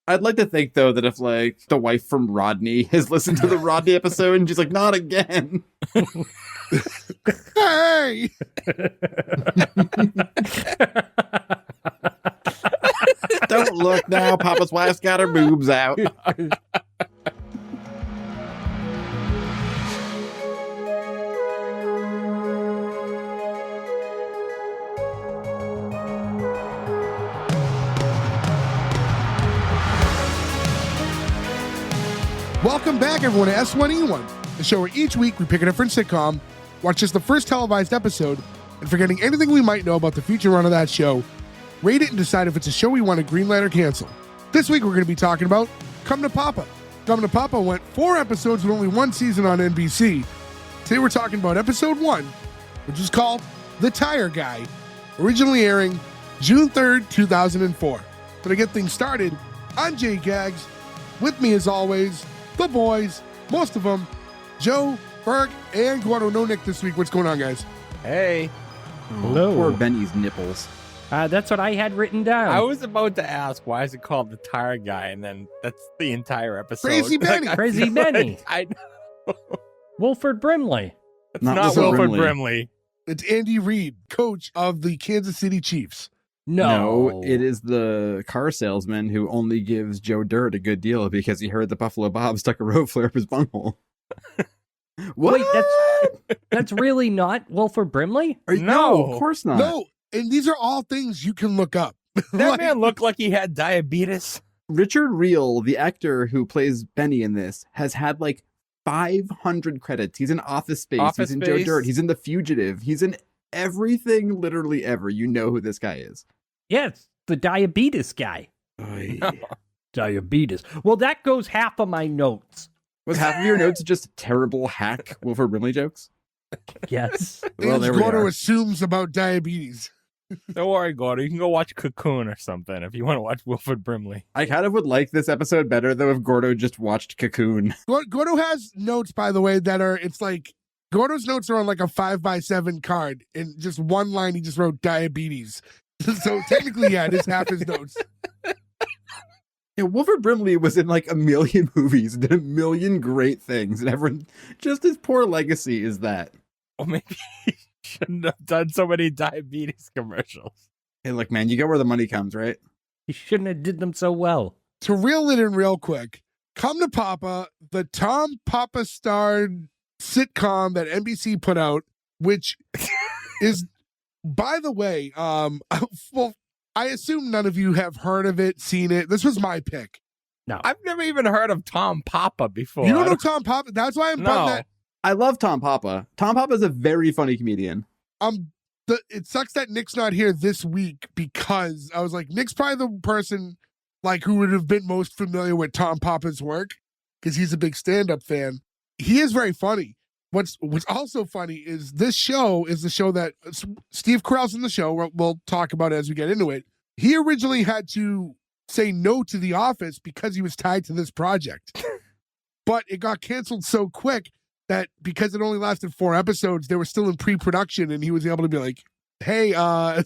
I'd like to think, though, that if, like, the wife from Rodney has listened to the Rodney episode and she's like, not again. Hey! Don't look now. Papa's wife's got her boobs out. Welcome back, everyone, to S1E1, the show where each week we pick a different sitcom, watch just the first televised episode, and forgetting anything we might know about the future run of that show, rate it and decide if it's a show we want to greenlight or cancel. This week we're going to be talking about Come to Papa. Come to Papa went 4 episodes with only 1 season on NBC. Today we're talking about episode 1, which is called The Tire Guy, originally airing June 3rd, 2004. So to get things started, I'm Jay Gags. With me as always, the boys, most of them, Joe, Berg, and Gordo. No Nick this week. What's going on, guys? Hey. Hello. Poor Benny's nipples. That's what I had written down. I was about to ask, why is it called The Tire Guy? And then that's the entire episode. Crazy Benny. Crazy Benny. I know. Wilford Brimley. It's not Wilford Brimley. It's Andy Reid, coach of the Kansas City Chiefs. No, it is the car salesman who only gives Joe Dirt a good deal because he heard the Buffalo Bob stuck a road flare up his bunghole. What? Wait, that's really not Wilford Brimley? No, of course not. No, and these are all things you can look up. That man looked like he had diabetes. Richard Riehle, the actor who plays Benny in this, has had like 500 credits. He's in Office Space. He's in Joe Dirt. He's in The Fugitive. He's in everything literally ever. You know who this guy is. Yeah, it's the diabetes guy. No. Diabetes. Well, that goes half of my notes. Was half of your notes just terrible hack Wilford Brimley jokes? Yes. Well, there we Gordo are. assumes about diabetes. Don't worry, Gordo. You can go watch Cocoon or something if you want to watch Wilford Brimley. I kind of would like this episode better, though, if Gordo just watched Cocoon. Gordo has notes, by the way, that are, it's like, Gordo's notes are on like a 5x7 card, and just one line he just wrote diabetes. So technically, yeah, it is half his notes. Yeah, Wilford Brimley was in like a million movies, did a million great things, and everyone, just his poor legacy is that. Well, maybe he shouldn't have done so many diabetes commercials. Hey, look, man, you get where the money comes, right? He shouldn't have did them so well. To reel it in real quick, Come to Papa, the Tom Papa starred sitcom that NBC put out, which is, by the way, well, I assume none of you have heard of it, seen it. This was my pick. No. I've never even heard of Tom Papa before. You don't know Tom Papa? That's why I'm bummed that I love Tom Papa. Tom Papa is a very funny comedian. it sucks that Nick's not here this week, because I was like, Nick's probably the person like who would have been most familiar with Tom Papa's work, because he's a big stand-up fan. He is very funny. What's also funny is this show is the show that Steve Carell's in the show. We'll talk about it as we get into it. He originally had to say no to The Office because he was tied to this project. But it got canceled so quick that because it only lasted 4 episodes, they were still in pre-production, and he was able to be like, hey, I'm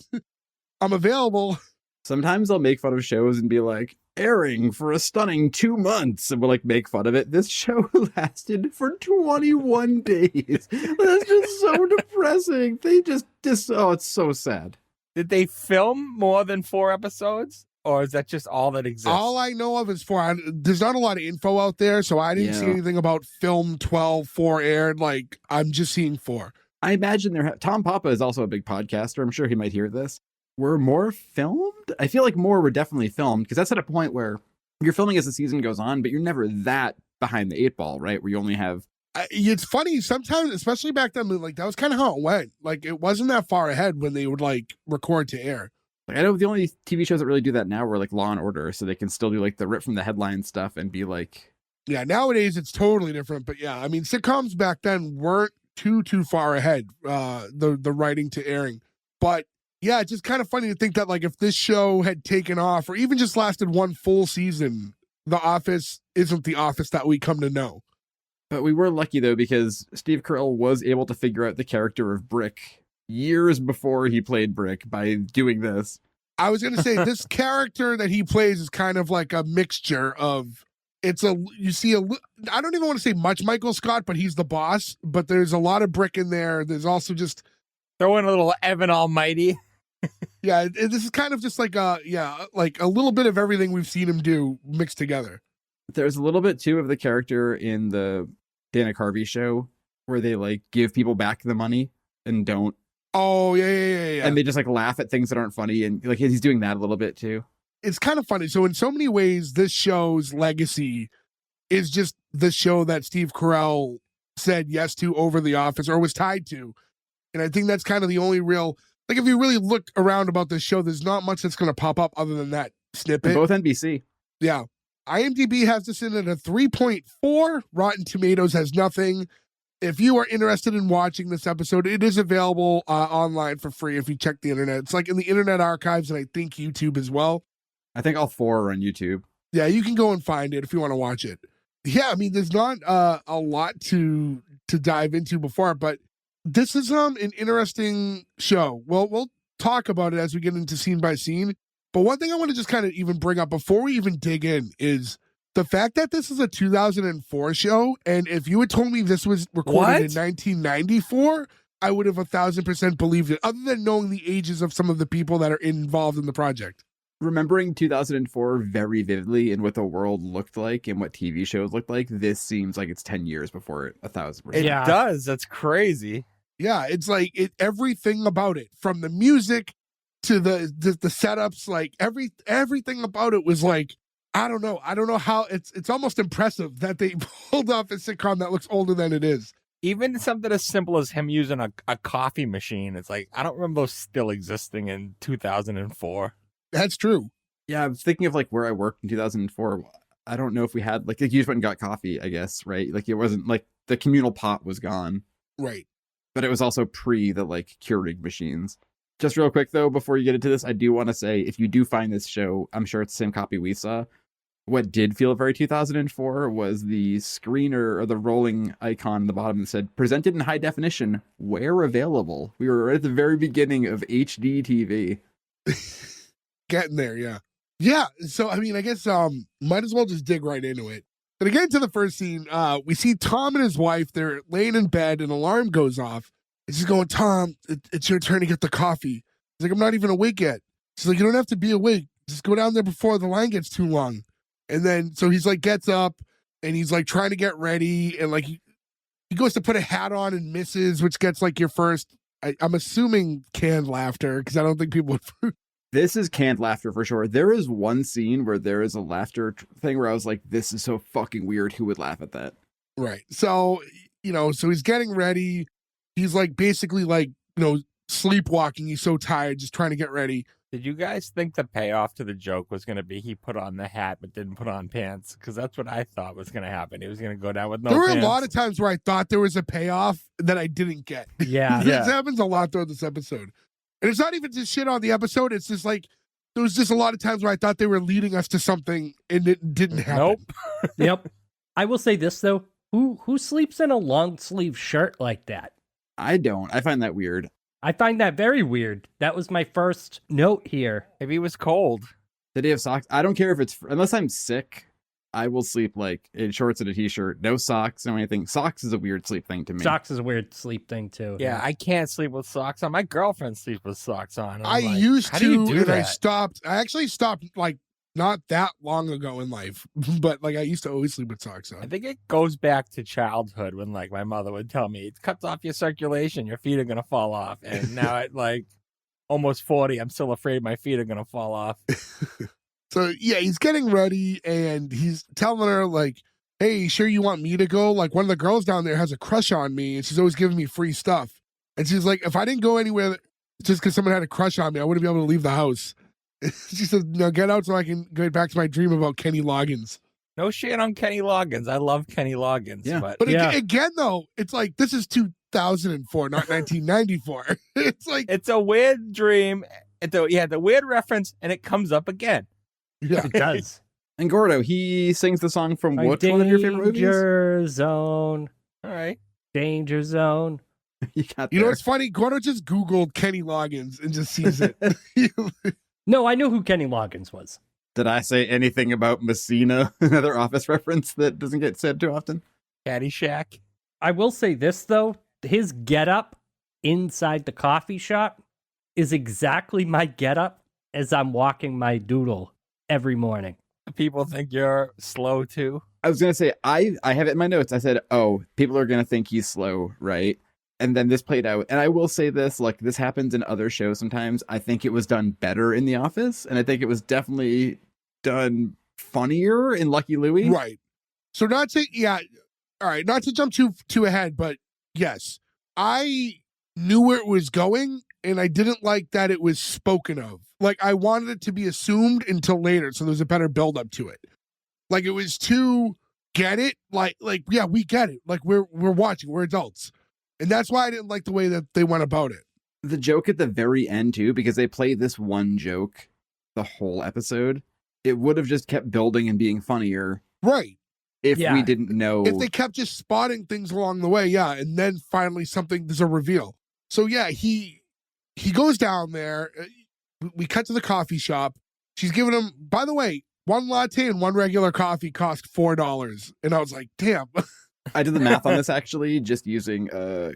available. Sometimes I'll make fun of shows and be like, airing for a stunning 2 months, and we'll like make fun of it. This show lasted for 21 days. That's just so depressing. They just oh, it's so sad. Did they film more than 4 episodes? Or is that just all that exists? All I know of is 4. There's not a lot of info out there, so I didn't see anything about film 12, 4 aired. Like, I'm just seeing 4. I imagine Tom Papa is also a big podcaster. I'm sure he might hear this. Were more filmed? I feel like more were definitely filmed, because that's at a point where you're filming as the season goes on, but you're never that behind the 8 ball, right? Where you only have... It's funny, sometimes, especially back then, like, that was kind of how it went. Like, it wasn't that far ahead when they would, like, record to air. Like, I know the only TV shows that really do that now were like Law and Order, so they can still do like the rip from the headline stuff and be like... Yeah, nowadays it's totally different, but yeah, I mean, sitcoms back then weren't too far ahead, the writing to airing. But yeah, it's just kind of funny to think that, like, if this show had taken off or even just lasted 1 full season, The Office isn't the Office that we come to know. But we were lucky, though, because Steve Carell was able to figure out the character of Brick years before he played Brick by doing this. I was going to say this character that he plays is kind of like a mixture of. I don't even want to say much Michael Scott, but he's the boss. But there's a lot of Brick in there. There's also just throw in a little Evan Almighty. Yeah, this is kind of just like a little bit of everything we've seen him do mixed together. There's a little bit too of the character in the Dana Carvey show where they like give people back the money and don't. Oh yeah. And they just like laugh at things that aren't funny, and like he's doing that a little bit too. It's kind of funny. So in so many ways, this show's legacy is just the show that Steve Carell said yes to over The Office, or was tied to. And I think that's kind of the only real, like, if you really look around about this show, there's not much that's going to pop up other than that snippet. And both NBC. Yeah. IMDb has this in at a 3.4. Rotten Tomatoes has nothing. If you are interested in watching this episode, it is available online for free if you check the internet. It's like in the Internet Archives and I think YouTube as well. I think all 4 are on YouTube. Yeah, you can go and find it if you want to watch it. Yeah, I mean, there's not a lot to dive into before, but this is an interesting show. Well, we'll talk about it as we get into scene by scene. But one thing I want to just kind of even bring up before we even dig in is the fact that this is a 2004 show, and if you had told me this was recorded in 1994, I would have 1,000% believed it, other than knowing the ages of some of the people that are involved in the project. Remembering 2004 very vividly and what the world looked like and what TV shows looked like, this seems like it's 10 years before it, 1,000%. It does. That's crazy. Yeah, it's like everything about it, from the music to the setups, like everything about it was like, I don't know how it's almost impressive that they pulled off a sitcom that looks older than it is. Even something as simple as him using a coffee machine, it's like, I don't remember those still existing in 2004. That's true. Yeah, I was thinking of like where I worked in 2004. I don't know if we had like you just went and got coffee, I guess, right? Like it wasn't like the communal pot was gone. Right. But it was also pre the like Keurig machines. Just real quick though, before you get into this, I do want to say if you do find this show, I'm sure it's the same copy we saw. What did feel very 2004 was the screener or the rolling icon in the bottom that said presented in high definition, where available. We were right at the very beginning of HD TV. Getting there, yeah. Yeah, so I mean, I guess might as well just dig right into it. But again, to the first scene, we see Tom and his wife, they're laying in bed, an alarm goes off. And she's going, Tom, it's your turn to get the coffee. He's like, I'm not even awake yet. She's like, you don't have to be awake. Just go down there before the line gets too long. And then, so he's like, gets up, and he's like trying to get ready, and like he goes to put a hat on and misses, which gets like your first, I'm assuming canned laughter, because I don't think people would. This is canned laughter for sure. There is one scene where there is a laughter thing where I was like, this is so fucking weird. Who would laugh at that? Right. So, so he's getting ready. He's like basically like, sleepwalking. He's so tired, just trying to get ready. Did you guys think the payoff to the joke was going to be he put on the hat but didn't put on pants? Because that's what I thought was going to happen. He was going to go down with no pants. There were a lot of times where I thought there was a payoff that I didn't get. Yeah. This happens a lot throughout this episode. And it's not even just shit on the episode. It's just like, there was just a lot of times where I thought they were leading us to something and it didn't happen. Nope. Yep. I will say this, though. Who sleeps in a long sleeve shirt like that? I don't. I find that weird. I find that very weird. That was my first note here. Maybe he was cold. Did he have socks? I don't care if it's, unless I'm sick, I will sleep like in shorts and a t-shirt. No socks, no anything. Socks is a weird sleep thing to me. Socks is a weird sleep thing, too. Yeah, I can't sleep with socks on. My girlfriend sleeps with socks on. I like, used how do you to, do and that? I stopped. I actually stopped like not that long ago in life, but like I used to always sleep with socks I on. think it goes back to childhood when like my mother would tell me it cuts off your circulation, your feet are gonna fall off. And now at like almost 40, I'm still afraid my feet are gonna fall off. So yeah, he's getting ready and he's telling her like, hey, sure you want me to go? Like one of the girls down there has a crush on me and she's always giving me free stuff. And she's like, if I didn't go anywhere just because someone had a crush on me, I wouldn't be able to leave the house. She says, no, get out so I can get back to my dream about Kenny Loggins. No shit on Kenny Loggins. I love Kenny Loggins. Yeah. But But Yeah. again, though, it's like, this is 2004, not 1994. It's like, it's a weird dream. The weird reference, and it comes up again. yeah. It does. And Gordo, he sings the song from what one of your favorite movies? Danger Zone. All right. Danger Zone. You got You know there. what's funny? Gordo just Googled Kenny Loggins and just sees it. No, I knew who Kenny Loggins was. Did I say anything about Messina? Another Office reference that doesn't get said too often. Caddyshack. I will say this, though. His getup inside the coffee shop is exactly my getup as I'm walking my doodle every morning. People think you're slow too. I was gonna say I have it in my notes. I said, "Oh, people are gonna think he's slow, right?" And then this played out. And I will say this: like this happens in other shows sometimes. I think it was done better in The Office, and I think it was definitely done funnier in Lucky Louie. Right. So not to all right, not to jump too ahead, but yes, I knew where it was going, and I didn't like that it was spoken of. Like I wanted it to be assumed until later, so there's a better build up to it. Like it was too get it, like yeah, we get it. Like we're watching, we're adults, and that's why I didn't like the way that they went about it. The joke at the very end too, because they play this one joke the whole episode. It would have just kept building and being funnier, Right. if Yeah. we didn't know. If they kept just spotting things along the way, yeah, and then finally there's a reveal. So yeah, he goes down there. We cut to the coffee shop. She's giving him, by the way, one latte and one regular coffee cost $4. And I was like, damn. I did the math on this actually, just using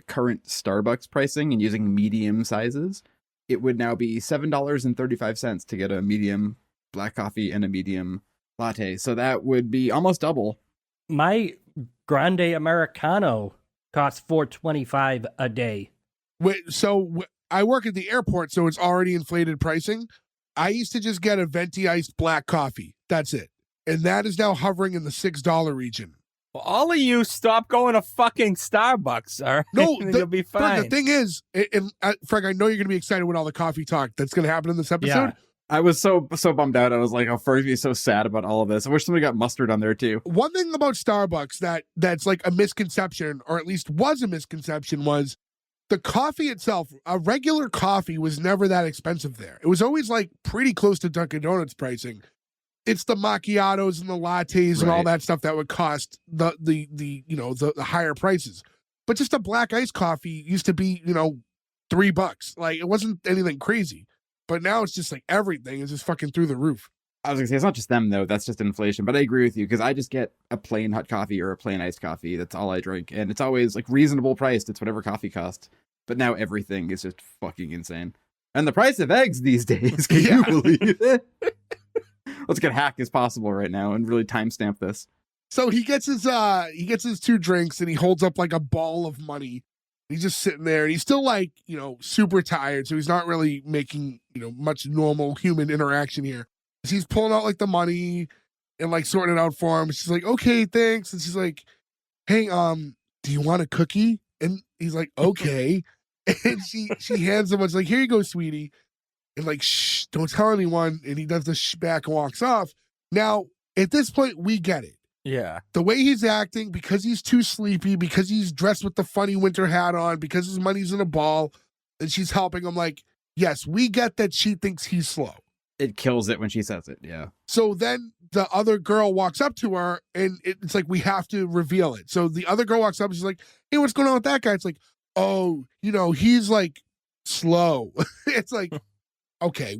current Starbucks pricing and using medium sizes. It would now be $7.35 to get a medium black coffee and a medium latte. So that would be almost double. My Grande Americano costs $4.25 a day. I work at the airport, so it's already inflated pricing. I used to just get a venti iced black coffee. That's it. And that is now hovering in the $6 region. Well, all of you stop going to fucking Starbucks, all right? No, You'll be fine. The thing is, and Frank, I know you're going to be excited with all the coffee talk that's going to happen in this episode. Yeah. I was so bummed out. I was like, oh, Fergie is so sad about all of this. I wish somebody got mustard on there too. One thing about Starbucks that's like a misconception, or at least was a misconception, was the coffee itself. A regular coffee was never that expensive there. It was always like pretty close to Dunkin' Donuts pricing. It's the macchiatos and the lattes and all Right. that stuff that would cost the higher prices. But just a black iced coffee used to be, $3. Like it wasn't anything crazy. But now it's just like everything is just fucking through the roof. I was gonna say it's not just them though. That's just inflation. But I agree with you because I just get a plain hot coffee or a plain iced coffee. That's all I drink, and it's always like reasonable priced. It's whatever coffee costs. But now everything is just fucking insane. And the price of eggs these days, can you believe it? Let's get hack as possible right now and really timestamp this. So he gets his 2 drinks and he holds up like a ball of money. He's just sitting there and he's still like, super tired. So he's not really making, much normal human interaction here. So he's pulling out like the money and like sorting it out for him. She's like, okay, thanks. And she's like, hey, do you want a cookie? And he's like, okay. And she hands him, it's like, here you go, sweetie. And like, shh, don't tell anyone. And he does the shh back and walks off. Now, at this point, we get it. Yeah. The way he's acting, because he's too sleepy, because he's dressed with the funny winter hat on, because his money's in a ball, and she's helping him, like, yes, we get that she thinks he's slow. It kills it when she says it, yeah. So then the other girl walks up to her, and it's like, we have to reveal it. So the other girl walks up, and she's like, hey, what's going on with that guy? It's like, oh, he's like slow. It's like, okay,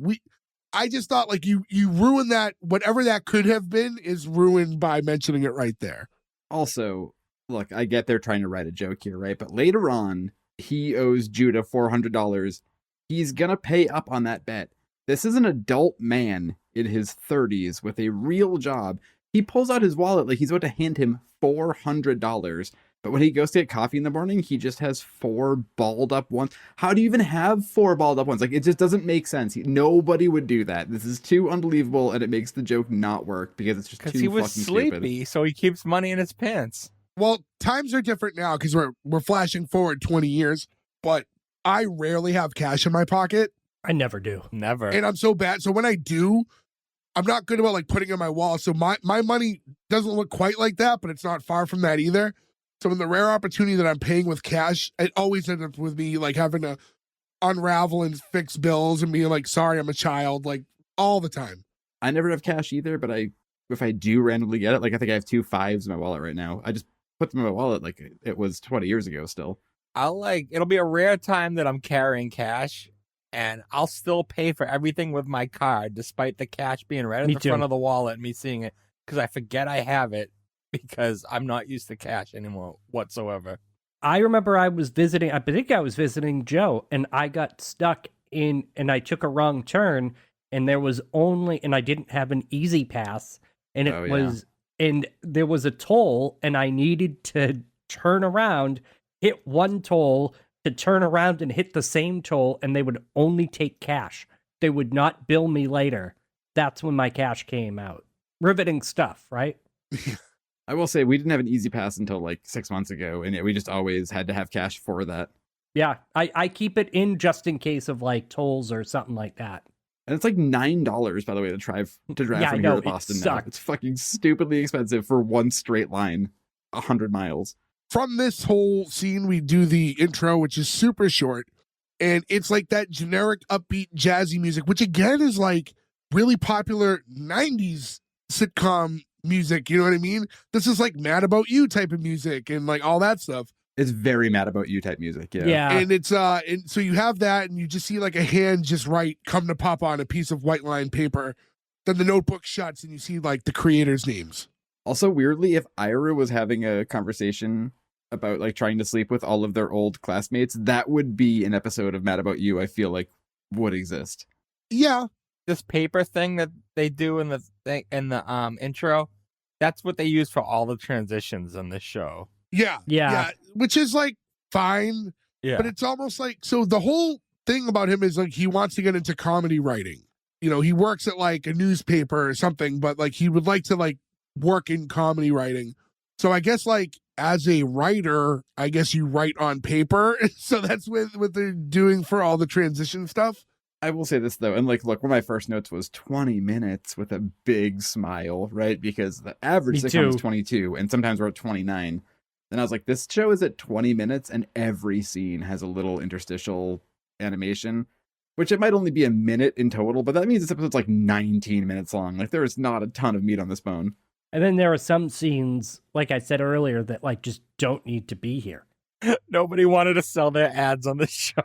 I just thought like you ruined that. Whatever that could have been is ruined by mentioning it right there. Also, look, I get they're trying to write a joke here, right? But later on, he owes Judah $400. He's gonna pay up on that bet. This is an adult man in his 30s with a real job. He pulls out his wallet like he's about to hand him $400. But when he goes to get coffee in the morning, he just has 4 balled up ones. How do you even have 4 balled up ones? Like, it just doesn't make sense. Nobody would do that. This is too unbelievable, and it makes the joke not work because it's just too Because he was fucking sleepy, stupid. so he keeps money in his pants. Well, times are different now because we're flashing forward 20 years, but I rarely have cash in my pocket. I never do. Never. And I'm so bad. So when I do, I'm not good about like putting it in my wallet. So my money doesn't look quite like that, but it's not far from that either. So in the rare opportunity that I'm paying with cash, it always ends up with me like having to unravel and fix bills and being like, sorry, I'm a child, like all the time. I never have cash either, but if I do randomly get it, like I think I have 2 5s in my wallet right now. I just put them in my wallet like it was 20 years ago still. It'll be a rare time that I'm carrying cash. and I'll still pay for everything with my card, despite the cash being right at Me the too. front of the wallet and me seeing it, because I forget I have it because I'm not used to cash anymore whatsoever. I remember I think I was visiting Joe, and I got stuck and I took a wrong turn, and I didn't have an easy pass, and and there was a toll, and I needed to turn around, hit one toll, to turn around and hit the same toll, and they would only take cash. They would not bill me later. That's when my cash came out. Riveting stuff, right? I will say we didn't have an easy pass until like 6 months ago, and we just always had to have cash for that. Yeah, I keep it in just in case of like tolls or something like that. And it's like $9, by the way, to drive Yeah, from I know, here to it Boston now. sucked. It's fucking stupidly expensive for one straight line, 100 miles. From this whole scene, we do the intro, which is super short. And it's like that generic upbeat jazzy music, which again is like really popular 90s sitcom music. You know what I mean? This is like Mad About You type of music and like all that stuff. It's very Mad About You type music. Yeah. Yeah. And it's and so you have that, and you just see like a hand just come to pop on a piece of white line paper. Then the notebook shuts, and you see like the creators' names. Also, weirdly, if Ira was having a conversation about like trying to sleep with all of their old classmates, that would be an episode of Mad About You. I feel like would exist. Yeah, This paper thing that they do in the intro, that's what they use for all the transitions in this show. yeah, which is like fine. Yeah. But it's almost like, so the whole thing about him is like he wants to get into comedy writing. You know, he works at like a newspaper or something, but like he would like to like work in comedy writing. So I guess like as a writer, I guess you write on paper. So that's what they're doing for all the transition stuff. I will say this though, and like, look, one of my first notes was 20 minutes with a big smile, right? Because the average Me sitcom is too. 22, and sometimes we're at 29. And I was like, this show is at 20 minutes, and every scene has a little interstitial animation, which it might only be a minute in total, but that means this episode's like 19 minutes long. Like, there is not a ton of meat on this bone. And then there are some scenes, like I said earlier, that like just don't need to be here. Nobody wanted to sell their ads on this show.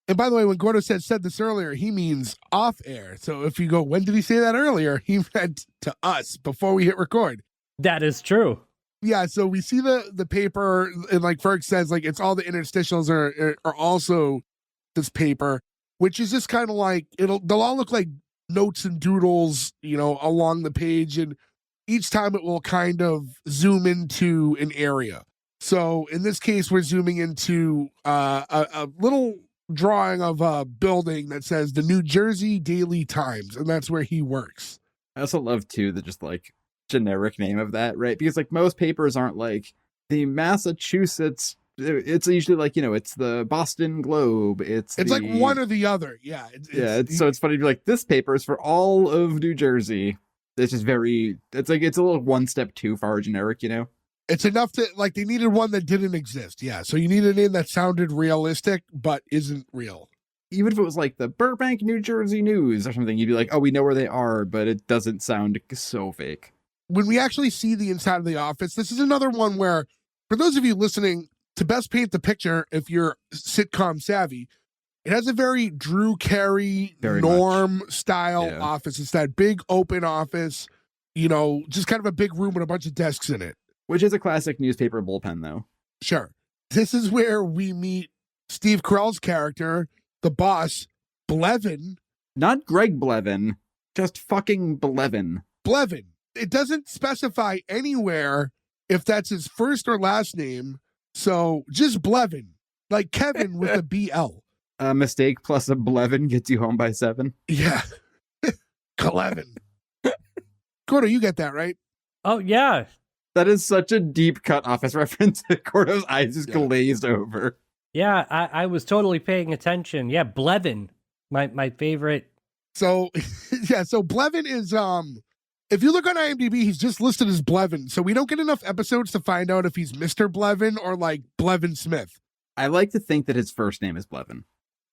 And by the way, when Gordo said this earlier, he means off air. So if you go, when did he say that earlier? He meant to us before we hit record. That is true. Yeah, so we see the paper, and like Ferg says, like it's all the interstitials are also this paper, which is just kind of like they'll all look like notes and doodles, you know, along the page, and each time it will kind of zoom into an area. So in this case, we're zooming into a little drawing of a building that says the New Jersey Daily Times, and that's where he works. I also love, too, the just like generic name of that, right? Because like most papers aren't like the Massachusetts, it's usually like, you know, it's the Boston Globe, it's like one or the other. Yeah. So it's funny to be like, this paper is for all of New Jersey. It's just it's a little one step too far generic, you know? It's enough to, like, they needed one that didn't exist. Yeah. So you need a name that sounded realistic, but isn't real. Even if it was like the Burbank, New Jersey News or something, you'd be like, oh, we know where they are, but it doesn't sound so fake. When we actually see the inside of the office, this is another one where, for those of you listening, to best paint the picture, if you're sitcom savvy, it has a very Drew Carey, Norm style office. It's that big open office, you know, just kind of a big room with a bunch of desks in it. Which is a classic newspaper bullpen, though. Sure. This is where we meet Steve Carell's character, the boss, Blevin. Not Greg Blevin, just fucking Blevin. Blevin. It doesn't specify anywhere if that's his first or last name. So just Blevin, like Kevin with a BL. A mistake plus a Blevin gets you home by 7. Yeah. Clevin. Gordo, you get that, right? Oh, yeah. That is such a deep cut Office reference. Gordo's eyes just glazed over. Yeah, I was totally paying attention. Yeah, Blevin, my favorite. So, yeah, so Blevin is, if you look on IMDb, he's just listed as Blevin. So we don't get enough episodes to find out if he's Mr. Blevin or like Blevin Smith. I like to think that his first name is Blevin.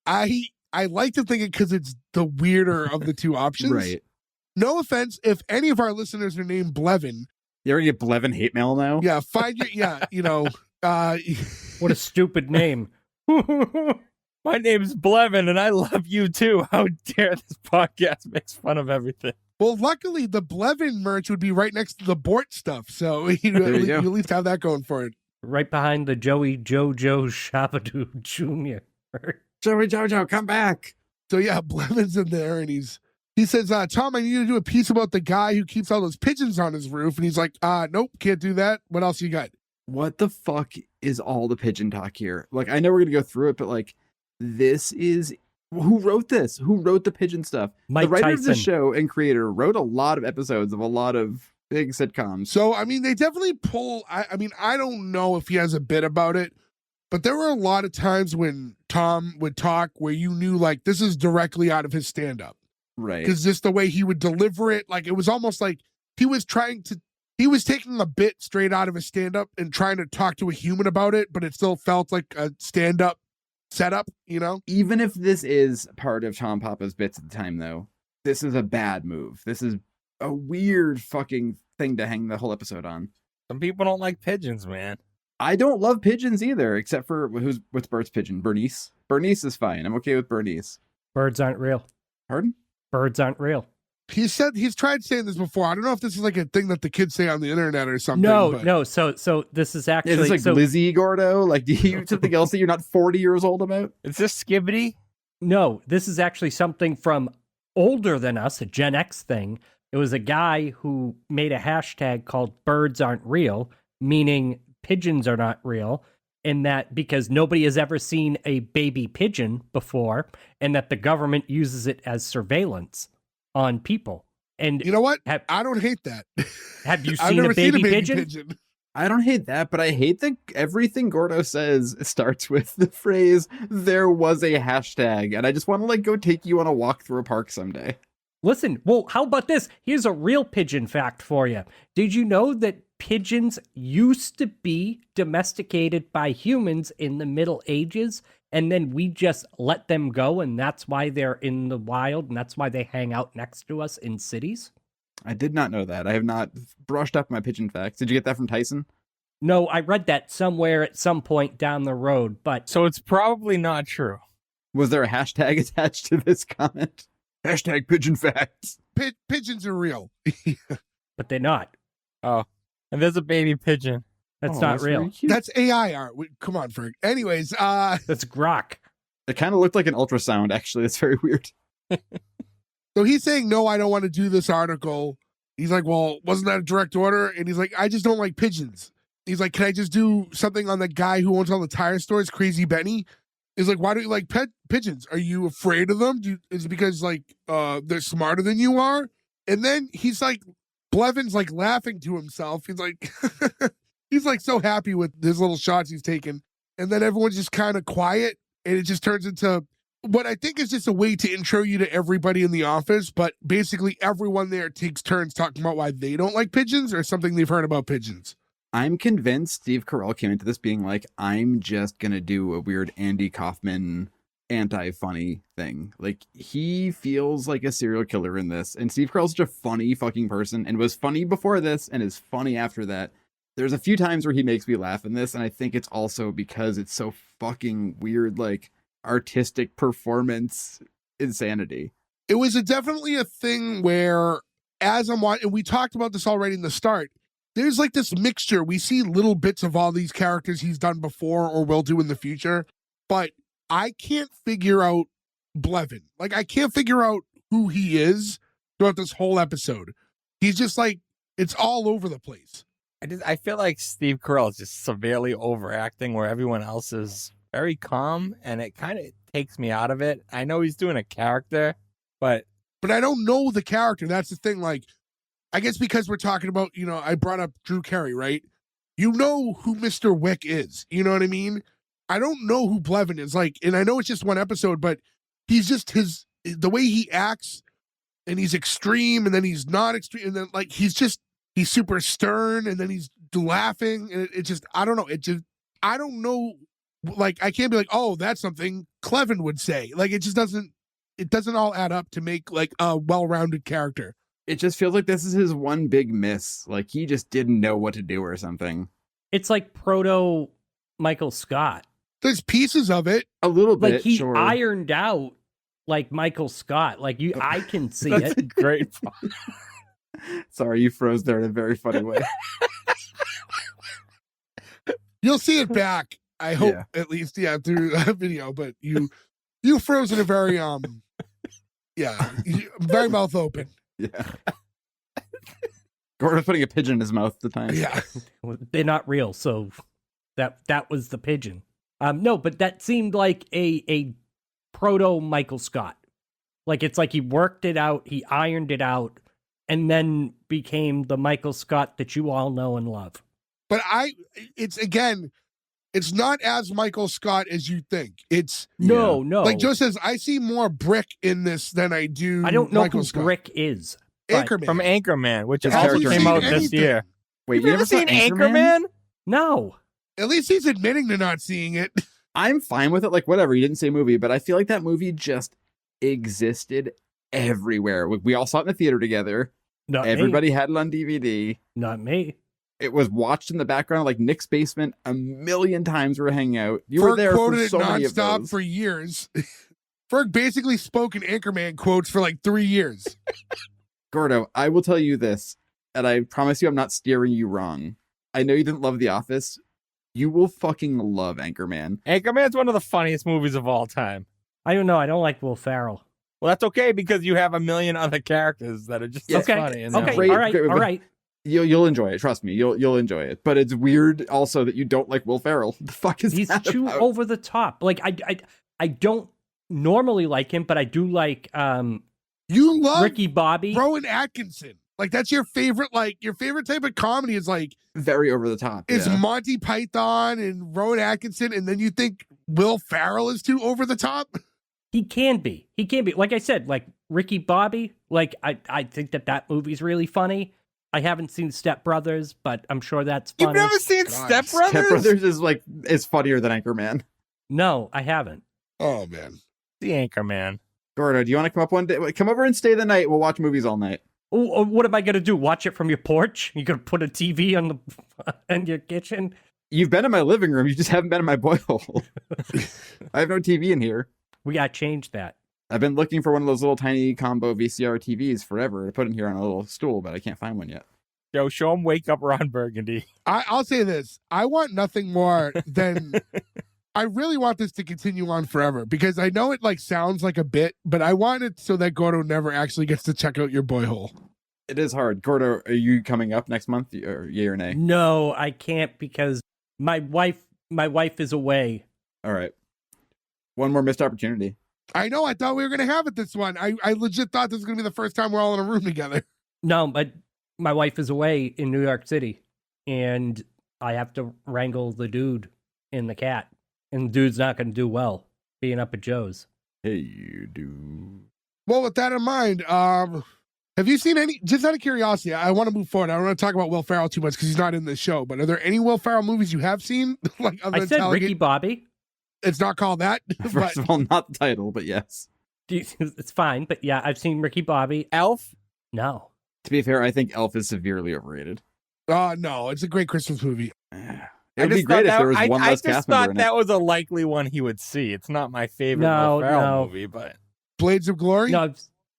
I like to think it because it's the weirder of the two options. Right. No offense if any of our listeners are named Blevin. You ever get Blevin hate mail now? Yeah, find your, you know. What a stupid name. My name's Blevin, and I love you too. How dare this podcast makes fun of everything. Well, luckily, the Blevin merch would be right next to the Bort stuff, so you at least have that going for it. Right behind the Joey Jojo Shabadoo Jr. Joey Jojo, come back. So yeah, Blevin's in there, and he says, Tom, I need you to do a piece about the guy who keeps all those pigeons on his roof. And he's like, nope, can't do that. What else you got? What the fuck is all the pigeon talk here? Like, I know we're going to go through it, but like, this is... Who wrote this? Who wrote the pigeon stuff? Mike the writer Tyson. of the show and creator wrote a lot of episodes of a lot of big sitcoms. So, I mean, they definitely pull... I mean, I don't know if he has a bit about it, but there were a lot of times when Tom would talk where you knew, like, this is directly out of his stand-up. Right. Because just the way he would deliver it, like, it was almost like he was taking a bit straight out of his stand-up and trying to talk to a human about it, but it still felt like a stand-up setup, you know? Even if this is part of Tom Papa's bits at the time, though, this is a bad move. This is a weird fucking thing to hang the whole episode on. Some people don't like pigeons, man. I don't love pigeons either, except for what's Bert's pigeon? Bernice? Bernice is fine. I'm okay with Bernice. Birds aren't real. Pardon? Birds aren't real. He's tried saying this before. I don't know if this is like a thing that the kids say on the internet or something. No. So this is actually... Is this like Lizzie Gordo? Like, do you something else that you're not 40 years old about? Is this Skibbity? No, this is actually something from older than us, a Gen X thing. It was a guy who made a hashtag called birds aren't real, meaning pigeons are not real, and that because nobody has ever seen a baby pigeon before, and that the government uses it as surveillance on people. And you know what? I don't hate that. Have you I've seen never a baby, seen a baby pigeon? I don't hate that, but I hate that everything Gordo says starts with the phrase, there was a hashtag, and I just want to like go take you on a walk through a park someday. Listen, well, how about this? Here's a real pigeon fact for you. Did you know that pigeons used to be domesticated by humans in the Middle Ages, and then we just let them go, and that's why they're in the wild, and that's why they hang out next to us in cities? I did not know that. I have not brushed up my pigeon facts. Did you get that from Tyson? No, I read that somewhere at some point down the road, but... So it's probably not true. Was there a hashtag attached to this comment? Hashtag pigeon facts. Pigeons are real. But they're not. Oh, and there's a baby pigeon. That's not real. Really cute. That's AI art. Come on, Frank. Anyways, That's grok. It kind of looked like an ultrasound, actually. It's very weird. so he's saying, no, I don't want to do this article. He's like, well, wasn't that a direct order? And he's like, I just don't like pigeons. He's like, can I just do something on the guy who owns all the tire stores, Crazy Benny? He's like, why don't you like pigeons? Are you afraid of them? Is it because like they're smarter than you are? And then he's like, Blevin's like laughing to himself. He's like, he's like so happy with his little shots he's taken. And then everyone's just kind of quiet. And it just turns into what I think is just a way to intro you to everybody in the office. But basically everyone there takes turns talking about why they don't like pigeons or something they've heard about pigeons. I'm convinced Steve Carell came into this being like, I'm just going to do a weird Andy Kaufman anti-funny thing. Like, he feels like a serial killer in this. And Steve Carell's such a funny fucking person and was funny before this and is funny after that. There's a few times where he makes me laugh in this. And I think it's also because it's so fucking weird, like artistic performance insanity. It was definitely a thing where as I'm watching, and we talked about this already in the start, there's like this mixture. We see little bits of all these characters he's done before or will do in the future, but I can't figure out Blevin. Like, I can't figure out who he is throughout this whole episode. He's just like, it's all over the place. I feel like Steve Carell is just severely overacting where everyone else is very calm, and it kind of takes me out of it. I know he's doing a character, but I don't know the character. That's the thing. Like, I guess because we're talking about, you know, I brought up Drew Carey, right? You know who Mr. Wick is. You know what I mean? I don't know who Blevin is. Like, and I know it's just one episode, but he's just the way he acts, and he's extreme, and then he's not extreme, and then like he's super stern, and then he's laughing, and it just, I don't know. I don't know. Like, I can't be like, oh, that's something Clevin would say. Like, it doesn't all add up to make like a well-rounded character. It just feels like this is his one big miss. Like, he just didn't know what to do or something. It's like proto Michael Scott. There's pieces of it. A little bit, Like he sure. ironed out like Michael Scott. Like I can see That's it. a great point. Sorry, you froze there in a very funny way. You'll see it back. I hope Yeah. at least, through a video. But you froze in a very very mouth open. Yeah. Gordon was putting a pigeon in his mouth at the time. Yeah. They're not real, so that was the pigeon. No, but that seemed like a proto Michael Scott. Like it's like he worked it out, he ironed it out, and then became the Michael Scott that you all know and love. But it's not as Michael Scott as you think. It's No. like Joe says, I see more Brick in this than I do. I don't know Michael who Scott. Brick is. but- Anchorman. From Anchorman, which His also character came in out Anchorman. this year. Wait, You've you never seen Anchorman? No. At least he's admitting to not seeing it. I'm fine with it. Like, whatever. You didn't say movie, but I feel like that movie just existed everywhere. We all saw it in the theater together. Not Everybody had it on DVD. me. Not me. It was watched in the background, like Nick's basement, a million times. We're hanging out. You were Ferg there quoted for so it many of nonstop those. for years. Ferg basically spoke in Anchorman quotes for like 3 years. Gordo, I will tell you this, and I promise you I'm not steering you wrong. I know you didn't love The Office. You will fucking love Anchorman. Anchorman's one of the funniest movies of all time. I don't know. I don't like Will Ferrell. Well, that's okay because you have a million other characters that are just as Okay. funny. in that Okay. movie. Great, all right. great, All but- right. You'll enjoy it. Trust me. You'll enjoy it. But it's weird also that you don't like Will Ferrell. The fuck is He's that too about? over the top. Like I don't normally like him, but I do like You love Ricky Bobby. Rowan Atkinson. Like that's your favorite. Like your favorite type of comedy is like Very over the top. it's yeah. Monty Python and Rowan Atkinson, and then you think Will Ferrell is too over the top. He can be. He can be. Like I said, like Ricky Bobby. Like I think that movie's really funny. I haven't seen Step Brothers, but I'm sure that's funny. You've never seen God, Step Brothers? Step Brothers is funnier than Anchorman. No, I haven't. Oh man. The Anchorman. Gordo, do you want to come up one day? Come over and stay the night. We'll watch movies all night. Oh, what am I gonna do? Watch it from your porch? You gonna put a TV on the in your kitchen? You've been in my living room. You just haven't been in my boil. I have no TV in here. We gotta change that. I've been looking for one of those little tiny combo VCR TVs forever to put in here on a little stool, but I can't find one yet. Joe, show him Wake Up Ron Burgundy. I'll say this. I want nothing more than I really want this to continue on forever because I know it like sounds like a bit, but I want it so that Gordo never actually gets to check out your boy hole. It is hard. Gordo, are you coming up next month? Or yay or nay? No, I can't because my wife is away. All right. One more missed opportunity. I know. I thought we were going to have it this one. I legit thought this was going to be the first time we're all in a room together. No, but my wife is away in New York City, and I have to wrangle the dude and the cat, and the dude's not going to do well being up at Joe's. Hey, you do. Well, with that in mind, have you seen any, just out of curiosity, I want to move forward. I don't want to talk about Will Ferrell too much because he's not in this show, but are there any Will Ferrell movies you have seen? Like other I than said Talented? Ricky Bobby. It's not called that. But First of all, not the title, but yes. It's fine, but yeah, I've seen Ricky Bobby. Elf? No. To be fair, I think Elf is severely overrated. no, it's a great Christmas movie. It would be great if there was one less I just cast member thought in that it. was a likely one he would see. It's not my favorite No, Will Ferrell no. movie, but Blades of Glory? No,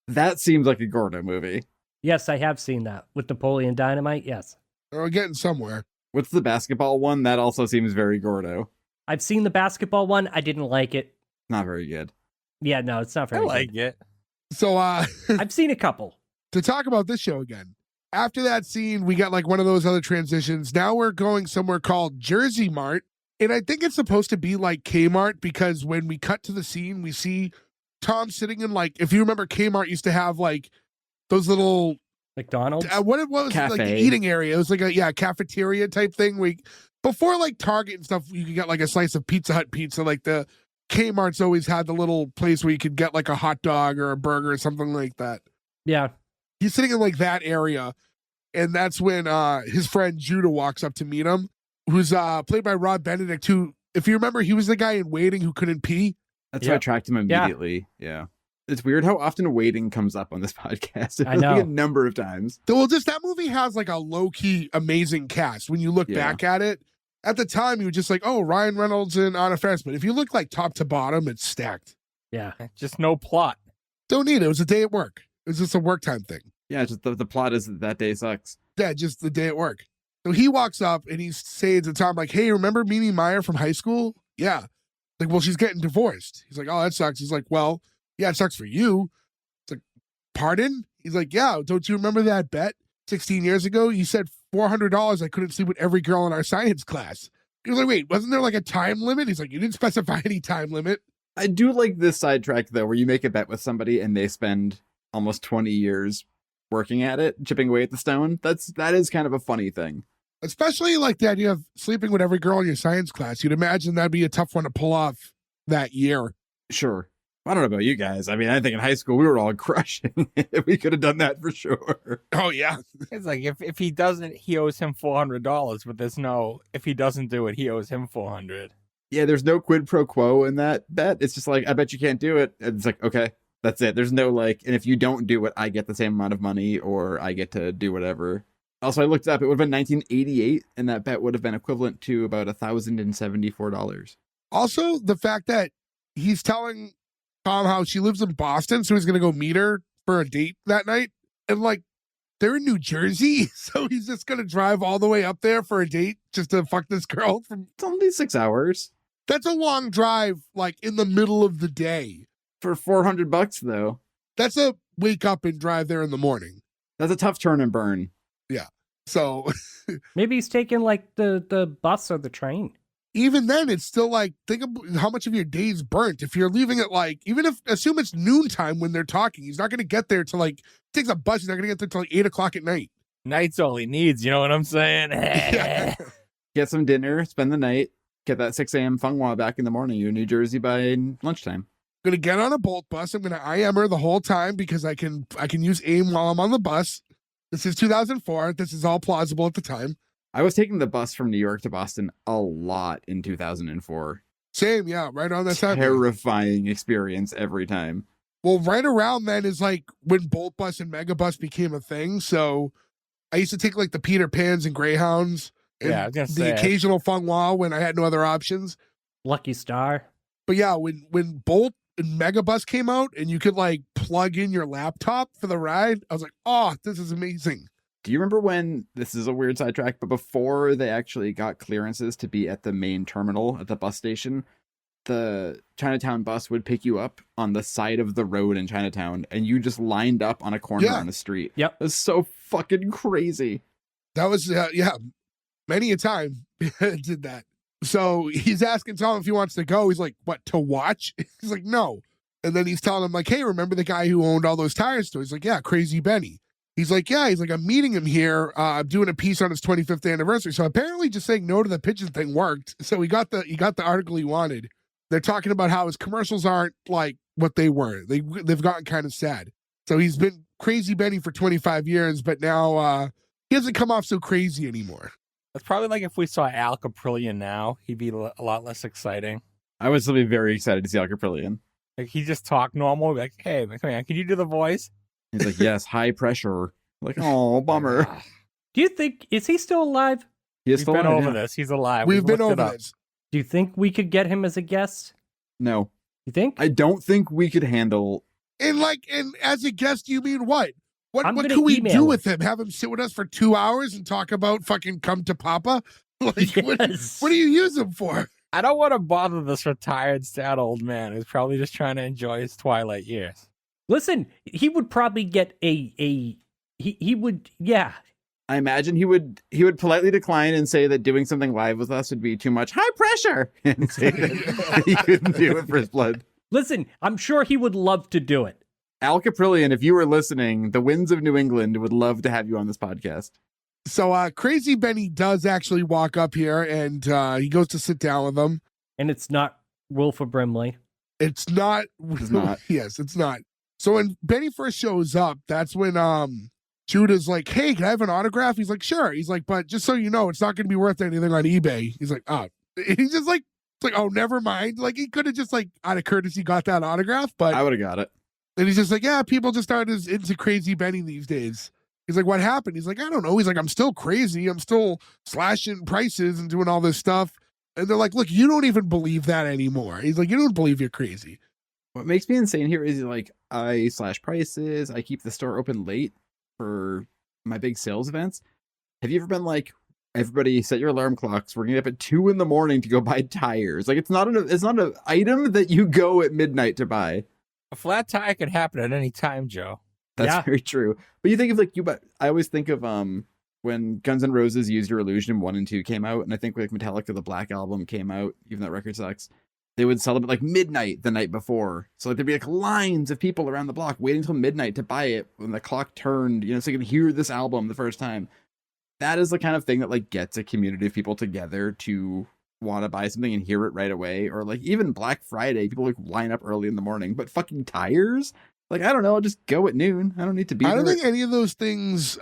That seems like a Gordo movie. yes, I have seen that with Napoleon Dynamite. Yes. We're getting somewhere. What's the basketball one? That also seems very Gordo. I've seen the basketball one. I didn't like it. Not very good. Yeah, no, it's not I very like good. it. So I've seen a couple. to talk about this show again, after that scene, we got like one of those other transitions. Now we're going somewhere called Jersey Mart. And I think it's supposed to be like Kmart because when we cut to the scene, we see Tom sitting in like, if you remember, Kmart used to have like those little McDonald's. what was it, like the Cafe. eating area? It was like a cafeteria type thing. Before like Target and stuff, you could get like a slice of Pizza Hut pizza. Like the Kmart's always had the little place where you could get like a hot dog or a burger or something like that. Yeah. He's sitting in like that area, and that's when his friend Judah walks up to meet him, who's played by Rob Benedict, who, if you remember, he was the guy in Waiting who couldn't pee. That's why I tracked him immediately. Yeah. It's weird how often waiting comes up on this podcast. I know. Like a number of times. Well, just that movie has like a low-key amazing cast when you look Yeah. back at it. at the time, you were just like, oh, Ryan Reynolds and Anna Faris. But if you look like top to bottom, it's stacked. Yeah. Just no plot. Don't need it. It was a day at work. It was just a work time thing. Yeah, just the plot is that day sucks. Yeah, just the day at work. So he walks up and he's saying to Tom, like, hey, remember Mimi Meyer from high school? Yeah. Like, well, she's getting divorced. He's like, oh, that sucks. He's like, well, yeah, it sucks for you. It's like, pardon? He's like, yeah, don't you remember that bet 16 years ago? You said $400 I couldn't sleep with every girl in our science class. He was like, wait, wasn't there like a time limit? He's like, you didn't specify any time limit. I do like this sidetrack, though, where you make a bet with somebody and they spend almost 20 years working at it, chipping away at the stone. That is kind of a funny thing. Especially like the idea of sleeping with every girl in your science class. You'd imagine that'd be a tough one to pull off that year. Sure. I don't know about you guys. I mean, I think in high school we were all crushing it. We could have done that for sure. Oh, yeah. It's like if he doesn't, he owes him $400, but there's no, if he doesn't do it, he owes him $400. Yeah, there's no quid pro quo in that bet. It's just like, I bet you can't do it. It's like, okay, that's it. There's no like, and if you don't do it, I get the same amount of money or I get to do whatever. Also, I looked up, it would have been 1988, and that bet would have been equivalent to about $1,074. Also, the fact that he's telling Tom how she lives in Boston, so he's going to go meet her for a date that night. And like, they're in New Jersey, so he's just going to drive all the way up there for a date just to fuck this girl. It's only 6 hours. That's a long drive, like in the middle of the day. For $400, though. That's a wake up and drive there in the morning. That's a tough turn and burn. Yeah. So maybe he's taking like the bus or the train. Even then, it's still like, think of how much of your day's burnt. If you're leaving at like, even if, assume it's noontime when they're talking, he's not going to get there till like, takes a bus, he's not going to get there till like 8 o'clock at night. Night's all he needs, you know what I'm saying? Yeah. Get some dinner, spend the night, get that 6 a.m. Funghwa back in the morning. You're in New Jersey by lunchtime. I'm going to get on a Bolt bus. I'm going to IM her the whole time because I can use AIM while I'm on the bus. This is 2004. This is all plausible at the time. I was taking the bus from New York to Boston a lot in 2004. Same, yeah, right on that time. Terrifying experience every time. Well, right around then is like when Bolt Bus and Megabus became a thing. So I used to take like the Peter Pans and Greyhounds and Yeah, I was gonna the say. occasional Funghwa when I had no other options. Lucky Star. But yeah, when Bolt and Megabus came out and you could like plug in your laptop for the ride, I was like, oh, this is amazing. Do you remember when, this is a weird sidetrack, but before they actually got clearances to be at the main terminal at the bus station, the Chinatown bus would pick you up on the side of the road in Chinatown and you just lined up on a corner Yeah. on the street. Yep. It was so fucking crazy. That was, yeah, many a time did that. So he's asking Tom if he wants to go. He's like, what, to watch? He's like, no. And then he's telling him like, hey, remember the guy who owned all those tire stores? He's like, yeah, Crazy Benny. He's like, yeah. He's like, I'm meeting him here. I'm doing a piece on his 25th anniversary. So apparently just saying no to the pigeon thing worked. So he got the article he wanted. They're talking about how his commercials aren't like what they were. They've gotten kind of sad. So he's been Crazy Benny for 25 years, but now he doesn't come off so crazy anymore. It's probably like if we saw Al Caprillion now, he'd be a lot less exciting. I would still be very excited to see Al Caprillion. Like he just talk normal, like, hey, come on, can you do the voice? He's like, yes, high pressure. Like, oh, bummer. Do you think, is he still alive? He is We've still been alive, over yeah. this. He's alive. We've been looked it over up. this. Do you think we could get him as a guest? No, You think? I don't think we could handle. And as a guest, you mean what? What I'm gonna can we email do him. with him? Have him sit with us for 2 hours and talk about fucking Come to Papa? Like, Yes. what do you use him for? I don't want to bother this retired, sad old man who's probably just trying to enjoy his twilight years. Listen, he would probably get he would, yeah. I imagine he would politely decline and say that doing something live with us would be too much high pressure and say that he couldn't do it for his blood. Listen, I'm sure he would love to do it. Al Caprillion, if you were listening, the Winds of New England would love to have you on this podcast. So Crazy Benny does actually walk up here and he goes to sit down with them. And it's not Wilford Brimley. It's not. It's not. Yes, it's not. So when Benny first shows up, that's when Judah's like, hey, can I have an autograph? He's like, sure. He's like, but just so you know, it's not going to be worth anything on eBay. He's like, oh. He's just like, it's like, oh, never mind. Like, he could have just like, out of courtesy, got that autograph. But I would have got it. and he's just like, yeah, people just aren't as into Crazy Benny these days. He's like, what happened? He's like, I don't know. He's like, I'm still crazy. I'm still slashing prices and doing all this stuff. And they're like, look, you don't even believe that anymore. He's like, you don't believe you're crazy. What makes me insane here is like, I slash prices. I keep the store open late for my big sales events. Have you ever been like, everybody set your alarm clocks. We're getting up at 2 a.m. to go buy tires. Like it's not an item that you go at midnight to buy. A flat tire could happen at any time, Joe. That's very true. But you think of like I always think of when Guns N' Roses Use Your Illusion 1 and 2 came out, and I think like Metallica the Black Album came out, even that record sucks. They would sell them at like midnight the night before. So like there'd be like lines of people around the block waiting till midnight to buy it when the clock turned, so you can hear this album the first time. That is the kind of thing that like gets a community of people together to want to buy something and hear it right away. Or like even Black Friday, people like line up early in the morning, but fucking tires? Like, I don't know, I'll just go at noon. I don't need to be there. I don't think any of those things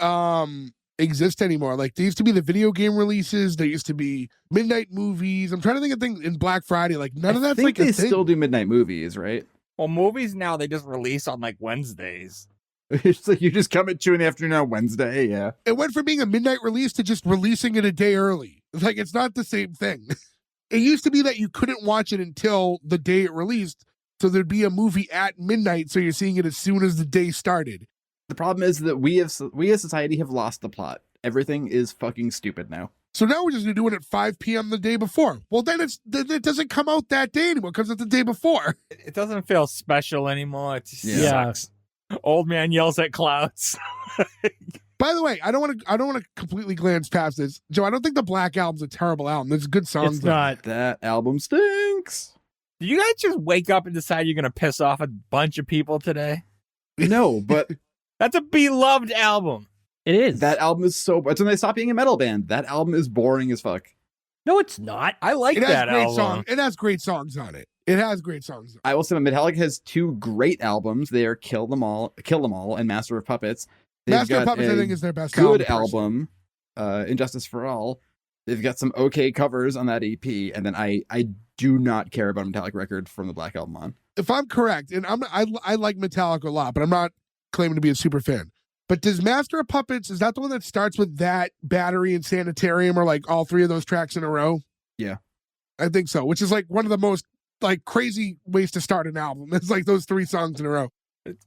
exist anymore. Like, there used to be the video game releases. There used to be midnight movies. I'm trying to think of things in Black Friday. Like, none of that's like a thing. They still do midnight movies, right? Well, movies now, they just release on like Wednesdays. It's like you just come at 2 p.m. on Wednesday, yeah. It went from being a midnight release to just releasing it a day early. Like, it's not the same thing. It used to be that you couldn't watch it until the day it released. So there'd be a movie at midnight, so you're seeing it as soon as the day started. The problem is that we as society have lost the plot. Everything is fucking stupid now. So now we're just going to do it at 5 p.m. the day before. Well, then it doesn't come out that day anymore because it's the day before. It doesn't feel special anymore. It just sucks. Old man yells at clouds. By the way, I don't want to completely glance past this. Joe, I don't think the Black Album's a terrible album. There's good songs. It's not. That album stinks. Did you guys just wake up and decide you're going to piss off a bunch of people today? No, but that's a beloved album. It is. That album is so... It's when they stop being a metal band. That album is boring as fuck. No, it's not. I like that album. It has great songs on it. It has great songs. I will say Metallica has 2 great albums. They are Kill Them All, and Master of Puppets. Master of Puppets, I think, is their best good album. Injustice for All. They've got some okay covers on that EP, and then I do not care about a Metallica record from the Black Album on. If I'm correct, and I like Metallica a lot, but I'm not claiming to be a super fan. But does Master of Puppets, is that the one that starts with that, Battery, and Sanitarium, or like all 3 of those tracks in a row? Yeah. I think so, which is like one of the most like crazy ways to start an album. It's like those 3 songs in a row.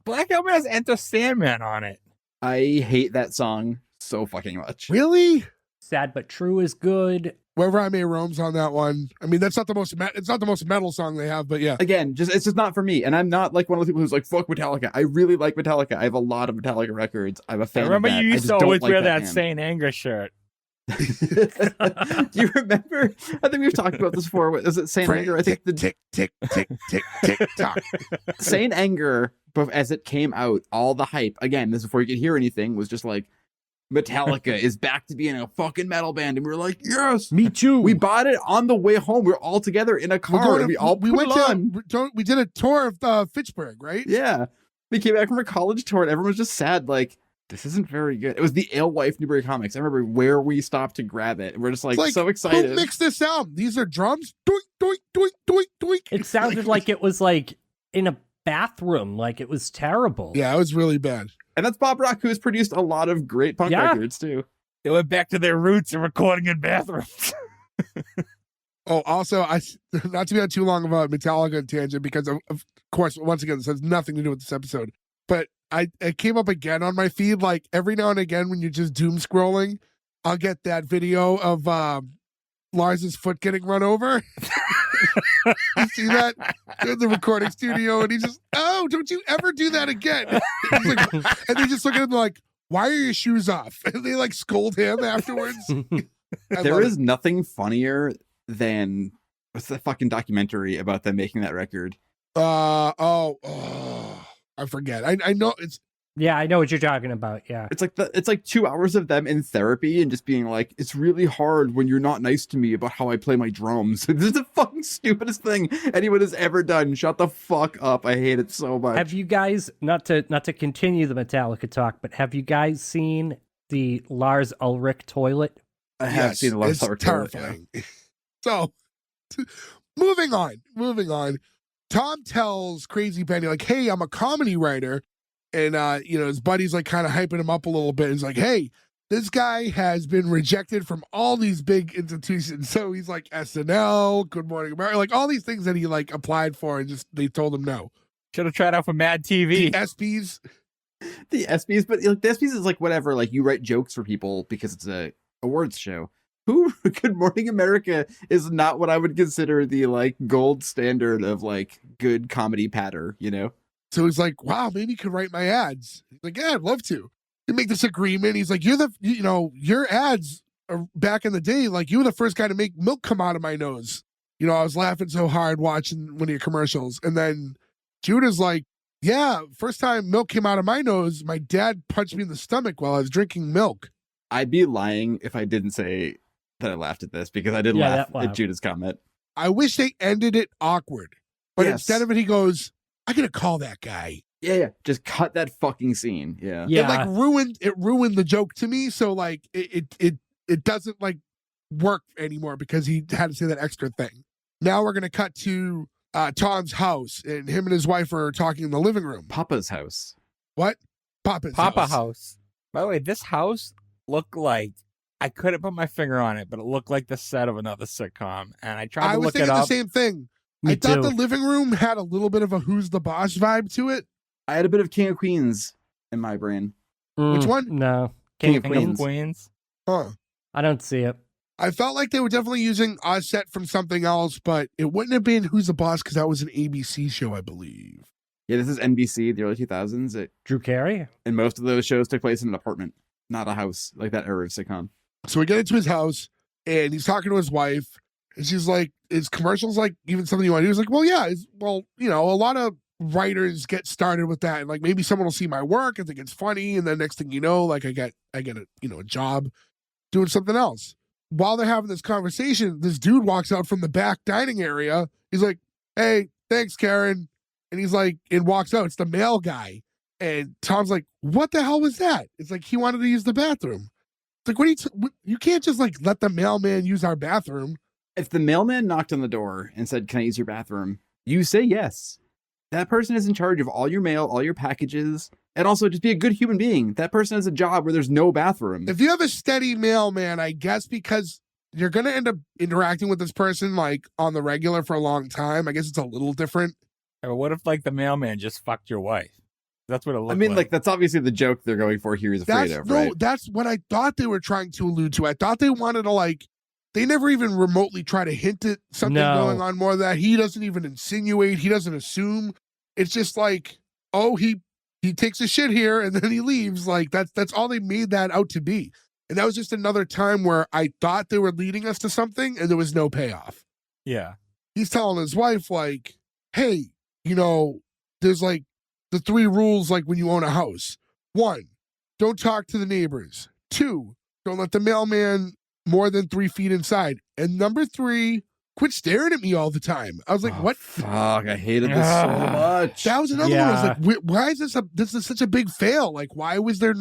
Black Album has Enter Sandman on it. I hate that song so fucking much. Really? Sad But True is good. Wherever I May Roam's on that one. I mean, that's not the most it's not the most metal song they have, but yeah. Again, it's just not for me. And I'm not like one of the people who's like, fuck Metallica. I really like Metallica. I have a lot of Metallica records. I'm a fan. I remember of that. you used to always wear that band. Saint Anger shirt. Do you remember? I think we've talked about this before. Is it Saint Anger? I think the tick tick tick tick tick tock. Saint Anger, as it came out, all the hype. Again, this is before you could hear anything. Was just like Metallica is back to being a fucking metal band, and we were like, yes, me too. We bought it on the way home. We were all together in a car. We did a tour of Fitchburg, right? Yeah, we came back from a college tour, and everyone was just sad, like. This isn't very good. It was the Alewife Newbury Comics. I remember where we stopped to grab it. We're just like so excited. Who mixed this album? These are drums. Doink, doink, doink, doink, doink. It sounded like it was like in a bathroom. Like it was terrible. Yeah, it was really bad. And that's Bob Rock, who has produced a lot of great punk records too. They went back to their roots and recording in bathrooms. Oh, also, not to be on too long about Metallica tangent because of course, once again, this has nothing to do with this episode. But it came up again on my feed, like every now and again when you're just doom scrolling, I'll get that video of Lars's foot getting run over. You see that in the recording studio, and he's just, oh, don't you ever do that again. Like, and they just look at him like, why are your shoes off? And they like scold him afterwards. There is nothing funnier than what's the fucking documentary about them making that record? I forget. I know it's. Yeah, I know what you're talking about. Yeah, it's like 2 hours of them in therapy and just being like, it's really hard when you're not nice to me about how I play my drums. This is the fucking stupidest thing anyone has ever done. Shut the fuck up. I hate it so much. Have you guys not to continue the Metallica talk, but have you guys seen the Lars Ulrich toilet? I have seen the Lars Ulrich terrifying. Toilet. Yeah. So, moving on. Tom tells Crazy Penny, like, hey, I'm a comedy writer. And, his buddy's like kind of hyping him up a little bit. He's like, hey, this guy has been rejected from all these big institutions. So he's like SNL, Good Morning America, like all these things that he like applied for and just they told him no. Should have tried out for Mad TV. The ESPYs. The ESPYs, but like the ESPYs is like whatever. Like you write jokes for people because it's a awards show. Good Morning America is not what I would consider the like gold standard of like good comedy patter, you know? So he's like, wow, maybe you could write my ads. He's like, yeah, I'd love to. They make this agreement. He's like, your ads are back in the day, like you were the first guy to make milk come out of my nose. I was laughing so hard watching one of your commercials. And then Judah's like, yeah, first time milk came out of my nose, my dad punched me in the stomach while I was drinking milk. I'd be lying if I didn't say that I laughed at this because I did laugh at Judah's comment. I wish they ended it awkward. But Yes. instead of it, he goes, I gotta call that guy. Yeah. Just cut that fucking scene. Yeah. It ruined the joke to me. So like it doesn't like work anymore because he had to say that extra thing. Now we're gonna cut to Tom's house, and him and his wife are talking in the living room. Papa's house. What? Papa house. By the way, this house looked like I couldn't put my finger on it, but it looked like the set of another sitcom. And I tried to look it up. I was thinking the same thing. Me I thought too. the living room had a little bit of a Who's the Boss vibe to it. I had a bit of King of Queens in my brain. Which one? No. King of King of Queens. Queens. Huh. I don't see it. I felt like they were definitely using a set from something else, but it wouldn't have been Who's the Boss because that was an ABC show, I believe. Yeah, this is NBC, the early 2000s. Drew Carey? And most of those shows took place in an apartment, not a house, like that era of sitcom. So we get into his house, and he's talking to his wife, and she's like, is commercials like even something you want to do? He's like, well, yeah. A lot of writers get started with that, and like maybe someone will see my work and think it's funny, and then next thing you know, like I get a job doing something else. While they're having this conversation, this dude walks out from the back dining area. He's like, hey, thanks, Karen. And he's like, and walks out. It's the mail guy. And Tom's like, what the hell was that? It's like he wanted to use the bathroom. It's like, you can't just like let the mailman use our bathroom. If the mailman knocked on the door and said, can I use your bathroom? You say yes. That person is in charge of all your mail, all your packages, and also just be a good human being. That person has a job where there's no bathroom. If you have a steady mailman, I guess because you're going to end up interacting with this person like on the regular for a long time, I guess it's a little different. Or what if like the mailman just fucked your wife? That's what it looked like. I mean, like that's obviously the joke they're going for here. He's afraid of, right? No, that's what I thought they were trying to allude to. I thought they wanted to like, they never even remotely try to hint at something going on more than that. He doesn't even insinuate. He doesn't assume. It's just like, oh, he takes a shit here and then he leaves. Like that's all they made that out to be. And that was just another time where I thought they were leading us to something and there was no payoff. Yeah. He's telling his wife like, hey, there's like the 3 rules like when you own a house. 1, don't talk to the neighbors. 2, don't let the mailman more than 3 feet inside. And number 3, quit staring at me all the time. I was like, what? Fuck, I hated this so much. That was another one. I was like, why is this is such a big fail? Like, why was there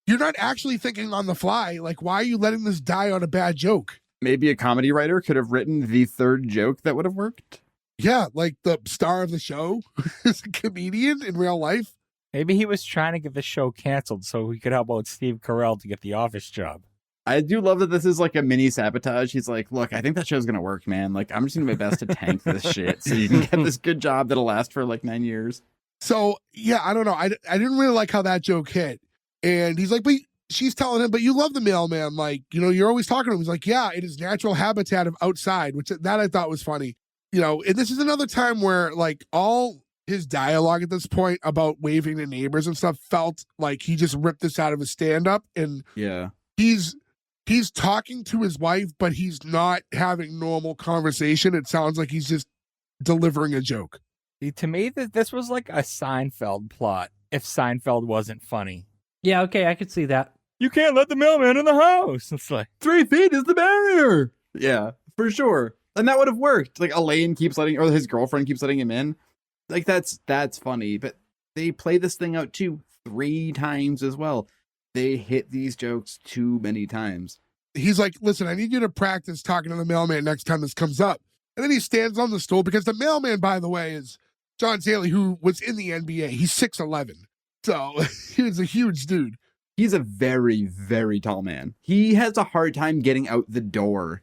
you're not actually thinking on the fly. Like, why are you letting this die on a bad joke? Maybe a comedy writer could have written the 3rd joke that would have worked. Yeah, like the star of the show is a comedian in real life. Maybe he was trying to get the show canceled so he could help out Steve Carell to get the office job. I do love that this is like a mini sabotage. He's like, look, I think that show's going to work, man. Like, I'm just doing my best to tank this shit so you can get this good job that'll last for like 9 years. So, yeah, I don't know. I didn't really like how that joke hit. And he's like, but she's telling him, but you love the mailman. Like, you're always talking to him. He's like, yeah, it is natural habitat of outside, which that I thought was funny. And this is another time where like all his dialogue at this point about waving to neighbors and stuff felt like he just ripped this out of his stand-up. And yeah, he's talking to his wife, but he's not having normal conversation. It sounds like he's just delivering a joke. See, to me, this was like a Seinfeld plot if Seinfeld wasn't funny. Yeah, okay, I could see that. You can't let the mailman in the house. It's like 3 feet is the barrier. Yeah, for sure. And that would have worked. Like Elaine or his girlfriend keeps letting him in. Like that's funny, but they play this thing out too 3 times as well. They hit these jokes too many times. He's like, listen, I need you to practice talking to the mailman next time this comes up. And then he stands on the stool because the mailman, by the way, is John Salley, who was in the NBA. He's 6'11". So he was a huge dude. He's a very, very tall man. He has a hard time getting out the door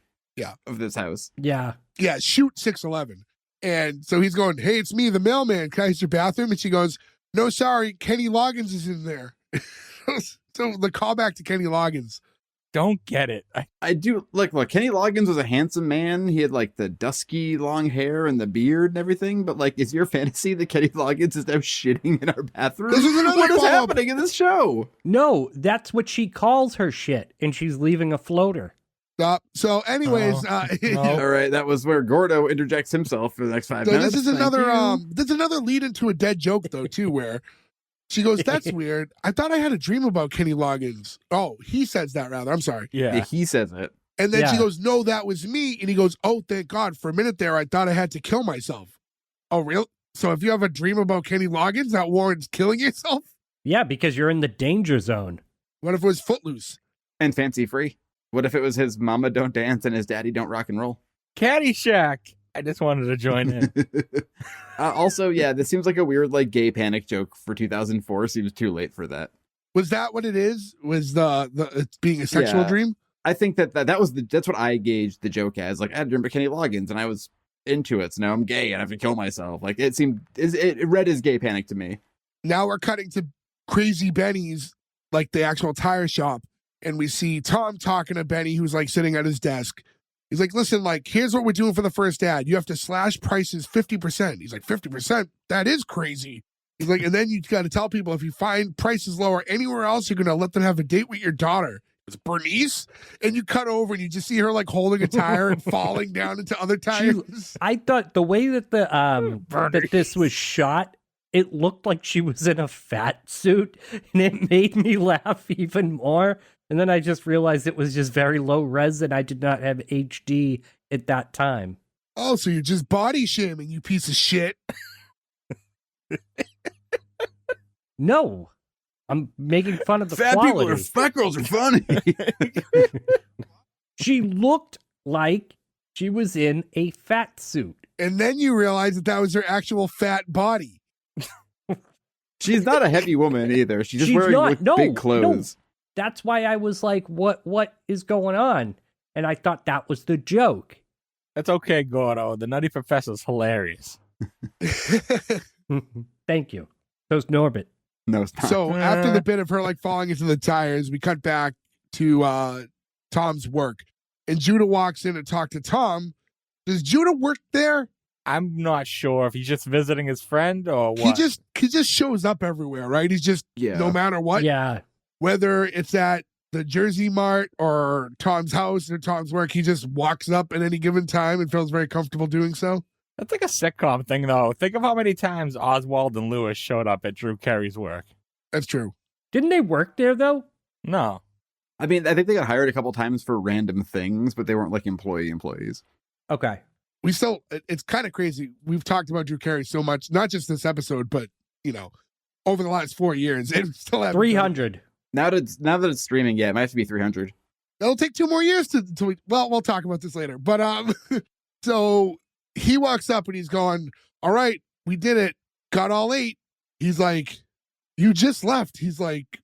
of this house. Yeah. Yeah, shoot 6'11". And so he's going, hey, it's me, the mailman. Can I use your bathroom? And she goes, no, sorry, Kenny Loggins is in there. So the callback to Kenny Loggins. Don't get it. I do look. Kenny Loggins was a handsome man. He had like the dusky long hair and the beard and everything. But like, is your fantasy that Kenny Loggins is now shitting in our bathroom? This is another what is follow-up. happening in this show? No, that's what she calls her shit, and she's leaving a floater. So anyways, All right, that was where Gordo interjects himself for the next 5 minutes. This is another lead into a dead joke though too, where she goes, that's weird. I thought I had a dream about Kenny Loggins. Oh, he says that rather. I'm sorry. Yeah, he says it. And then she goes, no, that was me. And he goes, oh, thank God. For a minute there, I thought I had to kill myself. Oh, real? So if you have a dream about Kenny Loggins, that warrants killing yourself? Yeah, because you're in the danger zone. What if it was Footloose? And Fancy Free? What if it was his mama don't dance and his daddy don't rock and roll? Caddyshack. I just wanted to join in. Also, yeah, this seems like a weird like gay panic joke for 2004. Seems too late for that. Was that what it is? Was the it's being a sexual dream? I think that was that's what I gauged the joke as. Like, I had a dream about Kenny Loggins and I was into it. So now I'm gay and I have to kill myself. Like, it read as gay panic to me. Now we're cutting to Crazy Benny's, like the actual tire shop. And we see Tom talking to Benny, who's like sitting at his desk. He's like, listen, like, here's what we're doing for the first ad. You have to slash prices 50%. He's like, 50%? That is crazy. He's like, and then you got to tell people if you find prices lower anywhere else, you're going to let them have a date with your daughter. It's Bernice. And you cut over and you just see her like holding a tire and falling down into other tires. I thought the way that that this was shot, it looked like she was in a fat suit, and it made me laugh even more. And then I just realized it was just very low res, and I did not have HD at that time. Oh, so you're just body shaming, you piece of shit. No, I'm making fun of the fat quality. Fat girls are funny. She looked like she was in a fat suit. And then you realize that was her actual fat body. She's not a heavy woman either. She's wearing big clothes. No. That's why I was like, what is going on? And I thought that was the joke. That's okay, Gordo. The Nutty Professor's hilarious. Thank you. So's Norbit. No, it's not. So after the bit of her like falling into the tires, we cut back to Tom's work. And Judah walks in to talk to Tom. Does Judah work there? I'm not sure if he's just visiting his friend or what. He just shows up everywhere, right? He's just no matter what. Yeah. Whether it's at the Jersey Mart or Tom's house or Tom's work, he just walks up at any given time and feels very comfortable doing so. That's like a sitcom thing, though. Think of how many times Oswald and Lewis showed up at Drew Carey's work. That's true. Didn't they work there, though? No. I mean, I think they got hired a couple times for random things, but they weren't like employees. Okay. It's kind of crazy. We've talked about Drew Carey so much, not just this episode, but, over the last 4 years. And we still have 300. Now that it's streaming, it might have to be 300. It'll take 2 more years we'll talk about this later. But so he walks up and he's going, all right, we did it. Got all 8. He's like, you just left. He's like,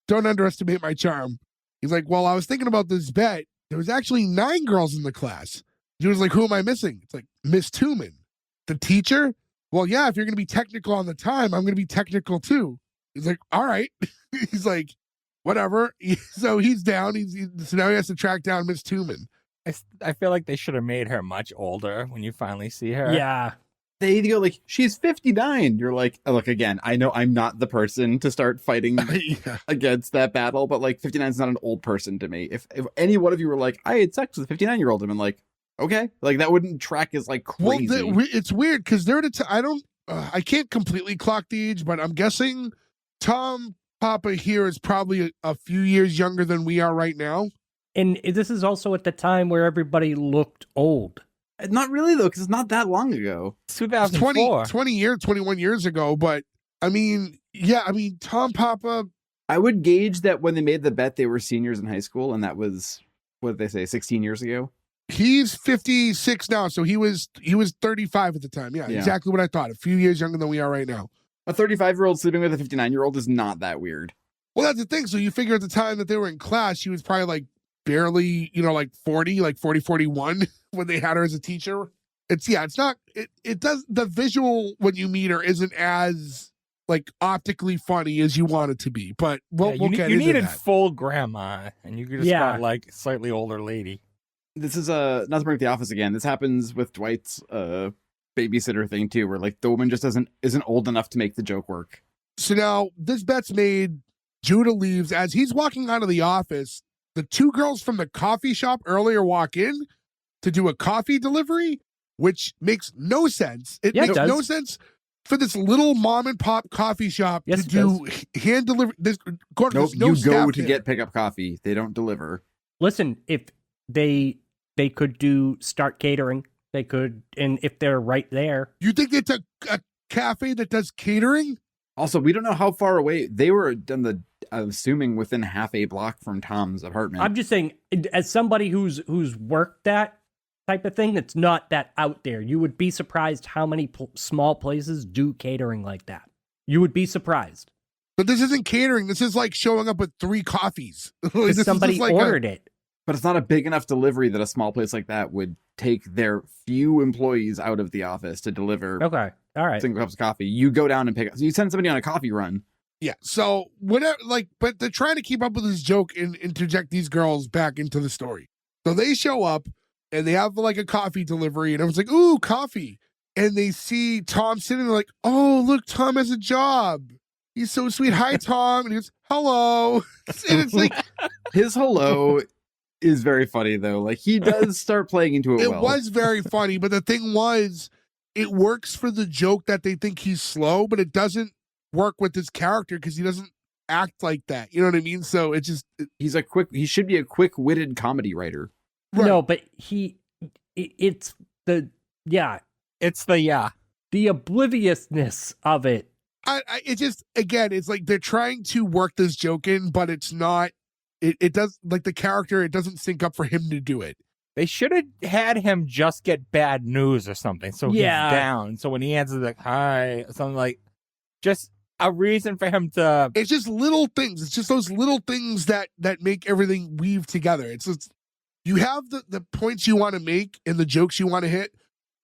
don't underestimate my charm. He's like, well, I was thinking about this bet. There was actually 9 girls in the class. He was like, who am I missing? It's like, Miss Tuman. The teacher? Well, yeah, if you're going to be technical on the time, I'm going to be technical too. He's like, all right. He's like, whatever. So he's down. So now he has to track down Miss Tuman. I feel like they should have made her much older when you finally see her. Yeah. They go like, she's 59. You're like, look, again, I know I'm not the person to start fighting against that battle, but like 59 is not an old person to me. If any one of you were like, I had sex with a 59-year-old, I'm like, okay, like that wouldn't track as like crazy. Well, it's weird because they're I can't completely clock the age, but I'm guessing Tom Papa here is probably a few years younger than we are right now. And this is also at the time where everybody looked old. Not really, though, because it's not that long ago. It's 2004. 21 years ago. But I mean, Tom Papa. I would gauge that when they made the bet, they were seniors in high school. And that was, what did they say, 16 years ago? He's 56 now. So he was 35 at the time. Yeah, exactly what I thought. A few years younger than we are right now. A 35-year-old sleeping with a 59-year-old is not that weird. Well, that's the thing. So you figure at the time that they were in class, she was probably like barely, like 40, like 40, 41 when they had her as a teacher. It's not, it does, the visual when you meet her isn't as like optically funny as you want it to be, but we'll get into that. You needed full grandma, and you just got like slightly older lady. This is not to bring up The Office again. This happens with Dwight's babysitter thing too, where like the woman just isn't old enough to make the joke work. So now this bet's made. Judah leaves. As he's walking out of the office, the two girls from the coffee shop earlier walk in to do a coffee delivery, which makes no sense. It makes no sense for this little mom and pop coffee shop to do hand delivery. Nope, you go to get pick up coffee. They don't deliver. Listen, if they could start catering, they could, and if they're right there. You think it's a cafe that does catering? Also, we don't know how far away they were. I'm assuming within half a block from Tom's apartment. I'm just saying, as somebody who's worked that type of thing, that's not that out there. You would be surprised how many small places do catering like that. You would be surprised. But this isn't catering. This is like showing up with 3 coffees. Somebody ordered it. But it's not a big enough delivery that a small place like that would take their few employees out of the office to deliver. Okay. All right. Single cups of coffee. You go down and pick up. So you send somebody on a coffee run. Yeah. So whatever, but they're trying to keep up with this joke and interject these girls back into the story. So they show up and they have like a coffee delivery and everyone's like, ooh, coffee. And they see Tom sitting there like, oh, look, Tom has a job. He's so sweet. Hi, Tom. And he goes, hello. And it's like, his hello is very funny though. Like he does start playing into it. It was very funny, but the thing was, it works for the joke that they think he's slow, but it doesn't work with his character because he doesn't act like that. You know what I mean? So it just he should be a quick-witted comedy writer. Right. No, but it's the obliviousness of it. It just, again, it's like they're trying to work this joke in, but it's not. It does, like the character, it doesn't sync up for him to do it. They should have had him just get bad news or something, so he's down. So when he answers like hi, something like, just a reason for him to. It's just little things. It's just those little things that make everything weave together. It's you have the points you want to make and the jokes you want to hit,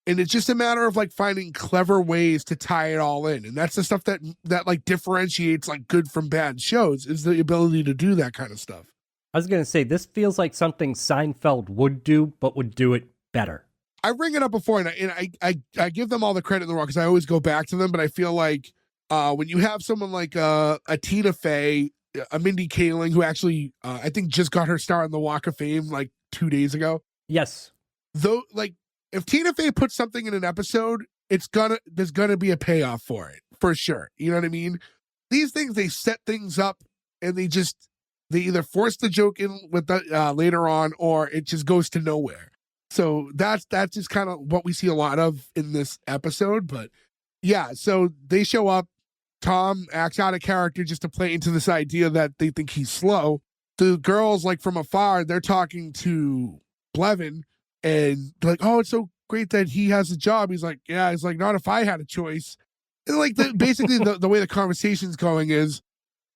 and it's just a matter of like finding clever ways to tie it all in. And that's the stuff that like differentiates like good from bad shows, is the ability to do that kind of stuff. I was going to say, this feels like something Seinfeld would do, but would do it better. I bring it up before, and I give them all the credit in the world because I always go back to them, but I feel like when you have someone like a Tina Fey, a Mindy Kaling, who actually, I think just got her star on the Walk of Fame like 2 days ago. Yes. Though, like, if Tina Fey puts something in an episode, there's gonna be a payoff for it, for sure. You know what I mean? These things, they set things up, and they either force the joke in with the, later on, or it just goes to nowhere. So that's just kind of what we see a lot of in this episode. But yeah, so they show up. Tom acts out of character just to play into this idea that they think he's slow. The girls, like from afar, they're talking to Blevin, and they're like, "Oh, it's so great that he has a job." He's like, "Yeah." He's like, "Not if I had a choice." And like basically the way the conversation's going is,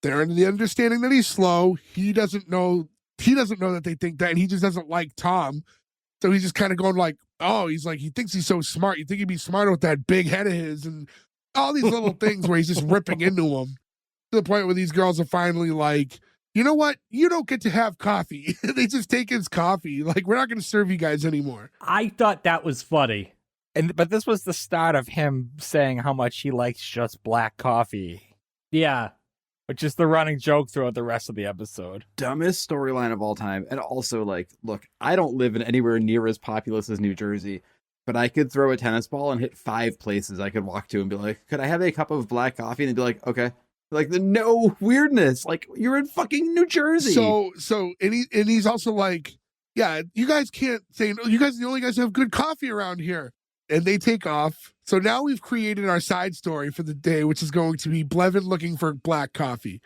they're under the understanding that he's slow. He doesn't know that they think that, and he just doesn't like Tom. So he's just kind of going like, oh, he's like, he thinks he's so smart. You think he'd be smarter with that big head of his, and all these little things where he's just ripping into him, to the point where these girls are finally like, you know what? You don't get to have coffee. They just take his coffee. Like, we're not going to serve you guys anymore. I thought that was funny. But this was the start of him saying how much he likes just black coffee. Yeah. Which is the running joke throughout the rest of the episode. Dumbest storyline of all time. And also, like, look, I don't live in anywhere near as populous as New Jersey, but I could throw a tennis ball and hit 5 places I could walk to and be like, could I have a cup of black coffee? And they'd be like, okay. Like, the no weirdness. Like, you're in fucking New Jersey. And he's also like, yeah, you guys can't say, no, you guys are the only guys who have good coffee around here. And they take off. So now we've created our side story for the day, which is going to be Blevin looking for black coffee.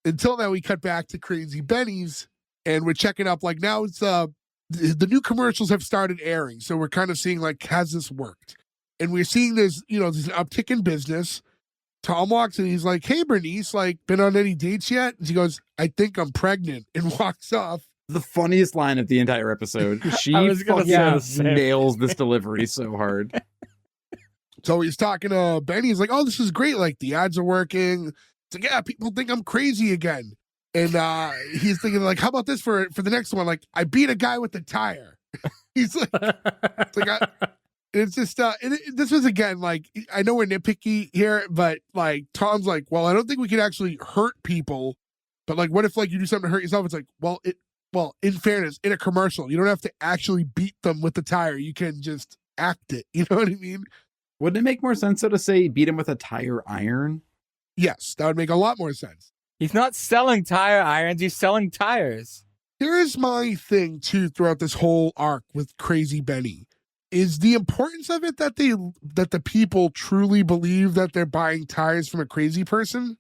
Until then, we cut back to Crazy Benny's, and we're checking up. Like, now it's the new commercials have started airing, so we're kind of seeing like, has this worked? And we're seeing there's an uptick in business. Tom walks in, he's like, hey, Bernice, like, been on any dates yet? And she goes, I think I'm pregnant, and walks off. The funniest line of the entire episode. She I was gonna fucking say the same. nails this delivery so hard. So he's talking to Benny. He's like, oh, this is great. Like, the ads are working. It's like, yeah, people think I'm crazy again. And he's thinking, like, how about this for the next one? Like, I beat a guy with a tire. He's like, it's just, this was, again, like, I know we're nitpicky here, but, like, Tom's like, well, I don't think we can actually hurt people. But, like, what if, like, you do something to hurt yourself? It's like, well, in fairness, in a commercial, you don't have to actually beat them with the tire. You can just act it. You know what I mean? Wouldn't it make more sense, though, to say beat him with a tire iron? Yes, that would make a lot more sense. He's not selling tire irons. He's selling tires. Here's my thing, too, throughout this whole arc with Crazy Benny, is the importance of it that the people truly believe that they're buying tires from a crazy person.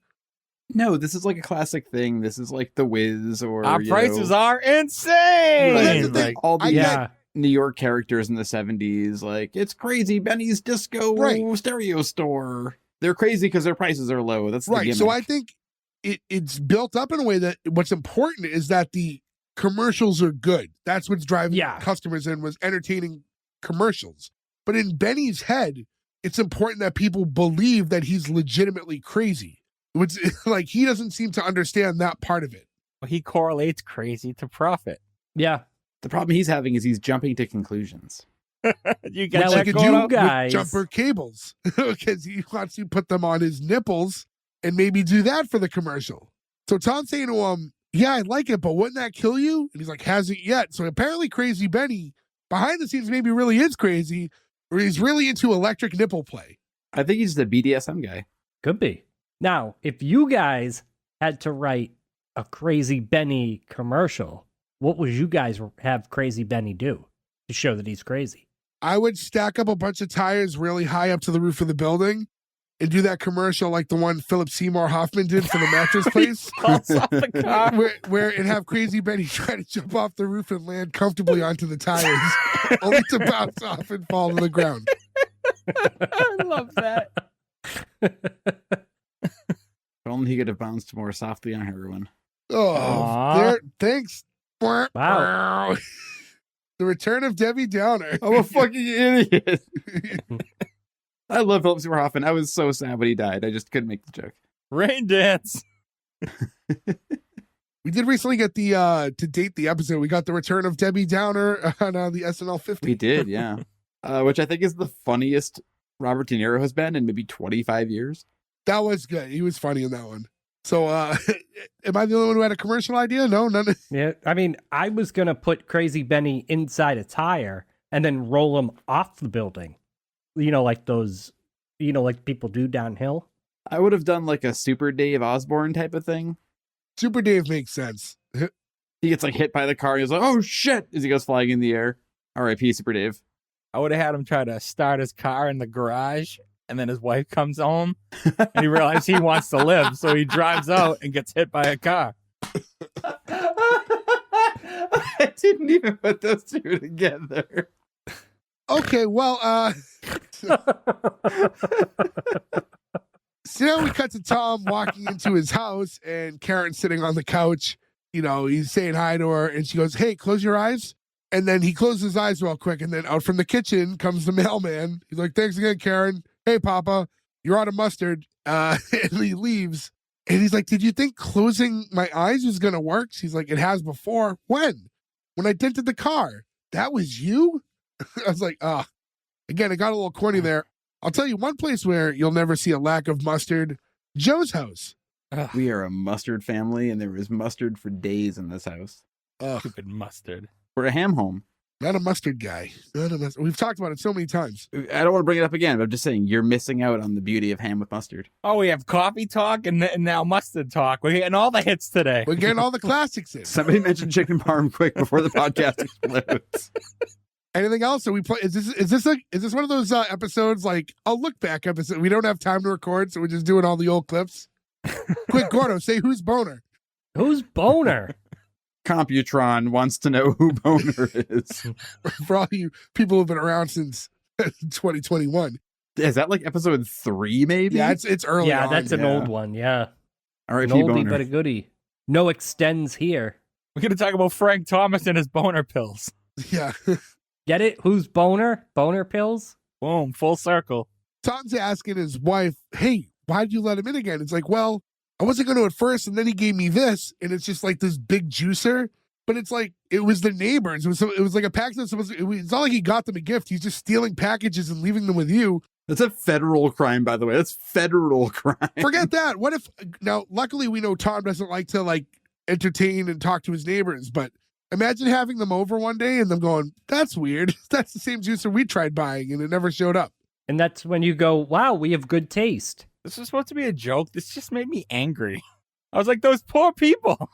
No, this is like a classic thing. This is like The Wiz or Our prices are insane. But that's the thing. Like all the Yeah. New York characters in the 70s, like, it's crazy Benny's disco stereo store. They're crazy because their prices are low. That's the Right. gimmick. So I think it's built up in a way that what's important is that the commercials are good. That's what's driving customers in, was entertaining commercials. But in Benny's head, it's important that people believe that he's legitimately crazy. Which, like, he doesn't seem to understand that part of it. Well, he correlates crazy to profit. Yeah. The problem he's having is he's jumping to conclusions. You get Well, that like, going you up? guys- Jumper cables, because he wants to put them on his nipples and maybe do that for the commercial. So Tom's saying to him, yeah, I like it, but wouldn't that kill you? And he's like, hasn't yet. So apparently Crazy Benny, behind the scenes, maybe really is crazy, or he's really into electric nipple play. I think he's the BDSM guy. Could be. Now, if you guys had to write a Crazy Benny commercial, what would you guys have Crazy Benny do to show that he's crazy? I would stack up a bunch of tires really high up to the roof of the building and do that commercial like the one Philip Seymour Hoffman did for the mattress place. Falls off the car. where it have Crazy Benny try to jump off the roof and land comfortably onto the tires, only to bounce off and fall to the ground. I love that. If only he could have bounced more softly on heroin. Oh, Aw. thanks. Wow. The return of Debbie Downer. I'm a fucking idiot. I love Philip Seymour Hoffman. I was so sad when he died. I just couldn't make the joke. Rain dance. We did recently get the to date the episode. We got the return of Debbie Downer on the SNL 50. We did, yeah. Which I think is the funniest Robert De Niro has been in maybe 25 years. That was good. He was funny in that one. So, am I the only one who had a commercial idea? No, none. Yeah, I mean, I was going to put Crazy Benny inside a tire and then roll him off the building. You know, like those, like people do downhill. I would have done like a Super Dave Osborne type of thing. Super Dave makes sense. He gets like hit by the car. And he's like, oh shit, as he goes flying in the air. R.I.P. Super Dave. I would have had him try to start his car in the garage, and then his wife comes home, and he realizes he wants to live, so he drives out and gets hit by a car. I didn't even put those two together. Okay, well, so now we cut to Tom walking into his house and Karen sitting on the couch. He's saying hi to her, and she goes, hey, close your eyes. And then he closes his eyes real quick, and then out from the kitchen comes the mailman. He's like, thanks again, Karen. Hey, Papa, you're out of mustard. And he leaves. And he's like, did you think closing my eyes was going to work? She's like, it has before. When? When I dented the car. That was you? I was like, again, it got a little corny there. I'll tell you one place where you'll never see a lack of mustard, Joe's house. We are a mustard family, and there was mustard for days in this house. Stupid mustard. We're a ham home. Not a mustard guy. We've talked about it so many times. I don't want to bring it up again, but I'm just saying you're missing out on the beauty of ham with mustard. Oh, we have coffee talk and now mustard talk. We're getting all the hits today. We're getting all the classics in. Somebody mentioned chicken parm quick before the podcast explodes. Anything else? Are we play? Is this one of those episodes like a look back episode? We don't have time to record, so we're just doing all the old clips. Quick, Gordo, say who's Boner. Who's Boner? Computron wants to know who Boner is. For all you people who've been around since 2021. Is that like episode 3, maybe? Yeah, it's early. Yeah, on. that's an old one. Yeah, R.I.P. an oldie Boner. but a goodie. No extends here. We're gonna talk about Frank Thomas and his boner pills. Yeah. Get it? Who's boner? Boner pills? Boom, full circle. Tom's asking his wife, "Hey, why'd you let him in again?" It's like, well, I wasn't going to at first, and then he gave me this, and it's just like this big juicer. But it's like it was the neighbors. It was like a package that's supposed to. It's not like he got them a gift. He's just stealing packages and leaving them with you. That's a federal crime, by the way. That's federal crime. Forget that. What if now? Luckily, we know Tom doesn't like to like entertain and talk to his neighbors. But imagine having them over one day and them going, "That's weird. That's the same juicer we tried buying, and it never showed up." And that's when you go, wow, we have good taste. This was supposed to be a joke. This just made me angry. I was like, those poor people.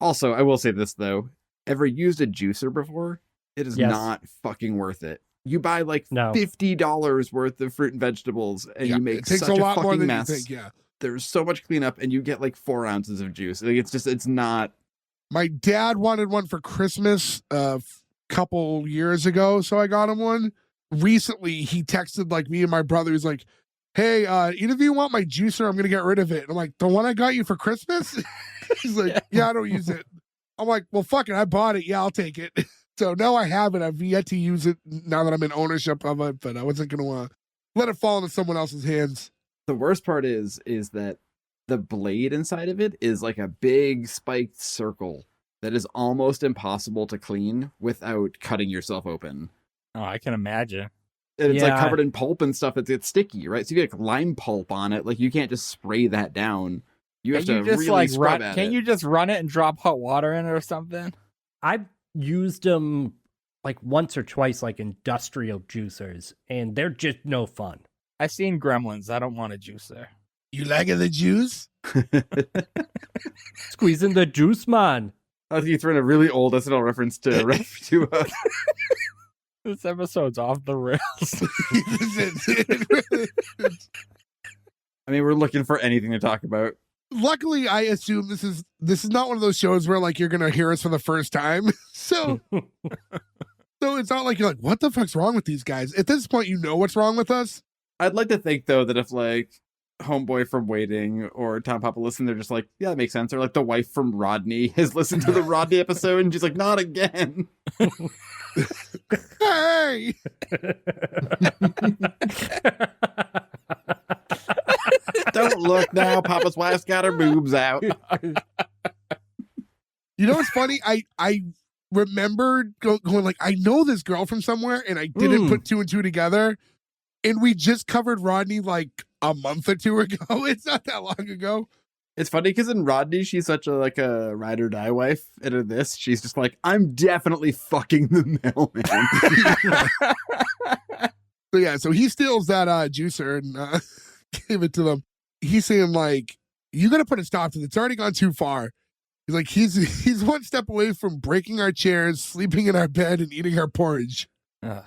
Also, I will say this, though. Ever used a juicer before? It is Yes. not fucking worth it. You buy like No. $50 worth of fruit and vegetables, and you make it takes such a a lot more fucking than mess. you think. Yeah. There's so much cleanup, and you get like 4 ounces of juice. Like it's not. My dad wanted one for Christmas a couple years ago, so I got him one. Recently, he texted like me and my brother. He's like, "Hey, either of you want my juicer? I'm gonna get rid of it." And I'm like, "The one I got you for Christmas?" He's like, "Yeah, I don't use it." I'm like, "Well, fuck it, I bought it. Yeah, I'll take it." So now I have it. I've yet to use it now that I'm in ownership of it, but I wasn't gonna let it fall into someone else's hands. The worst part is that the blade inside of it is like a big spiked circle that is almost impossible to clean without cutting yourself open. Oh, I can imagine. And it's like Yeah. covered in pulp and stuff. It's sticky, right? So you get like lime pulp on it. Like you can't just spray that down. You have Can't to you just really like scrub run? at Can't it. you just run it and drop hot water in it or something? I've used them like once or twice, like industrial juicers, and they're just no fun. I seen Gremlins. I don't want a juicer. You liking the juice? Squeezing the juice, man. I think you threw in a really old SNL reference to This episode's off the rails. I mean, we're looking for anything to talk about. Luckily, I assume this is not one of those shows where like you're gonna hear us for the first time. So it's not like you're like, what the fuck's wrong with these guys? At this point, you know what's wrong with us. I'd like to think though that if like Homeboy from Waiting or Tom Papa listen, they're just like, yeah, that makes sense. Or like the wife from Rodney has listened to the Rodney episode and she's like, not again. Hey, Don't look now. Papa's wife's got her boobs out. you know what's funny? I remembered going like, I know this girl from somewhere, and I didn't put 2 and 2 together. And we just covered Rodney like a month or 2 ago. It's not that long ago. It's funny because in Rodney, she's such a ride or die wife. And in this, she's just like, I'm definitely fucking the mailman. So yeah, so he steals that juicer and gave it to them. He's saying like, you got to put a stop to it. It's already gone too far. He's like, he's one step away from breaking our chairs, sleeping in our bed, and eating our porridge. Ugh.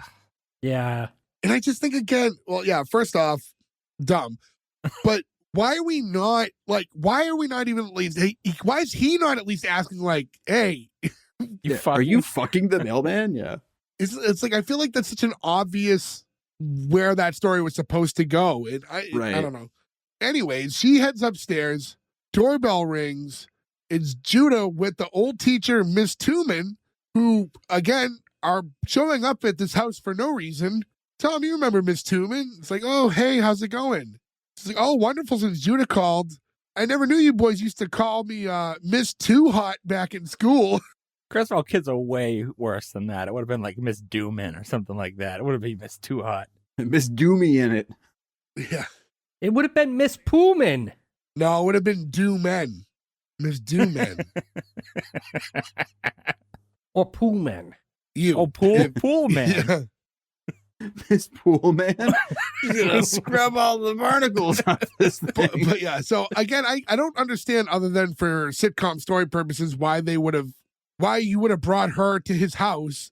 Yeah. And I just think again, well, yeah, first off, dumb. But why are we not even at least, why is he not at least asking like, hey, Are you fucking the mailman? Yeah. it's like, I feel like that's such an obvious where that story was supposed to go. And I don't know. Anyways, she heads upstairs, doorbell rings. It's Judah with the old teacher, Miss Tooman, who, again, are showing up at this house for no reason. Tom, you remember Miss Tooman? It's like, oh, hey, how's it going? She's like, oh, wonderful since Judah called. I never knew you boys used to call me Miss Too Hot back in school. Creswell kids are way worse than that. It would have been like Miss Dooman or something like that. It would have been Miss Too Hot. Miss Doomy in it. Yeah. It would have been Miss Pullman. No, it would have been Doomen. Miss Doomen. Or Pullman. You. Oh, pool man. Yeah. Miss Poolman. She's gonna scrub all the barnacles out of this thing. But yeah, so again, I don't understand other than for sitcom story purposes why you would have brought her to his house.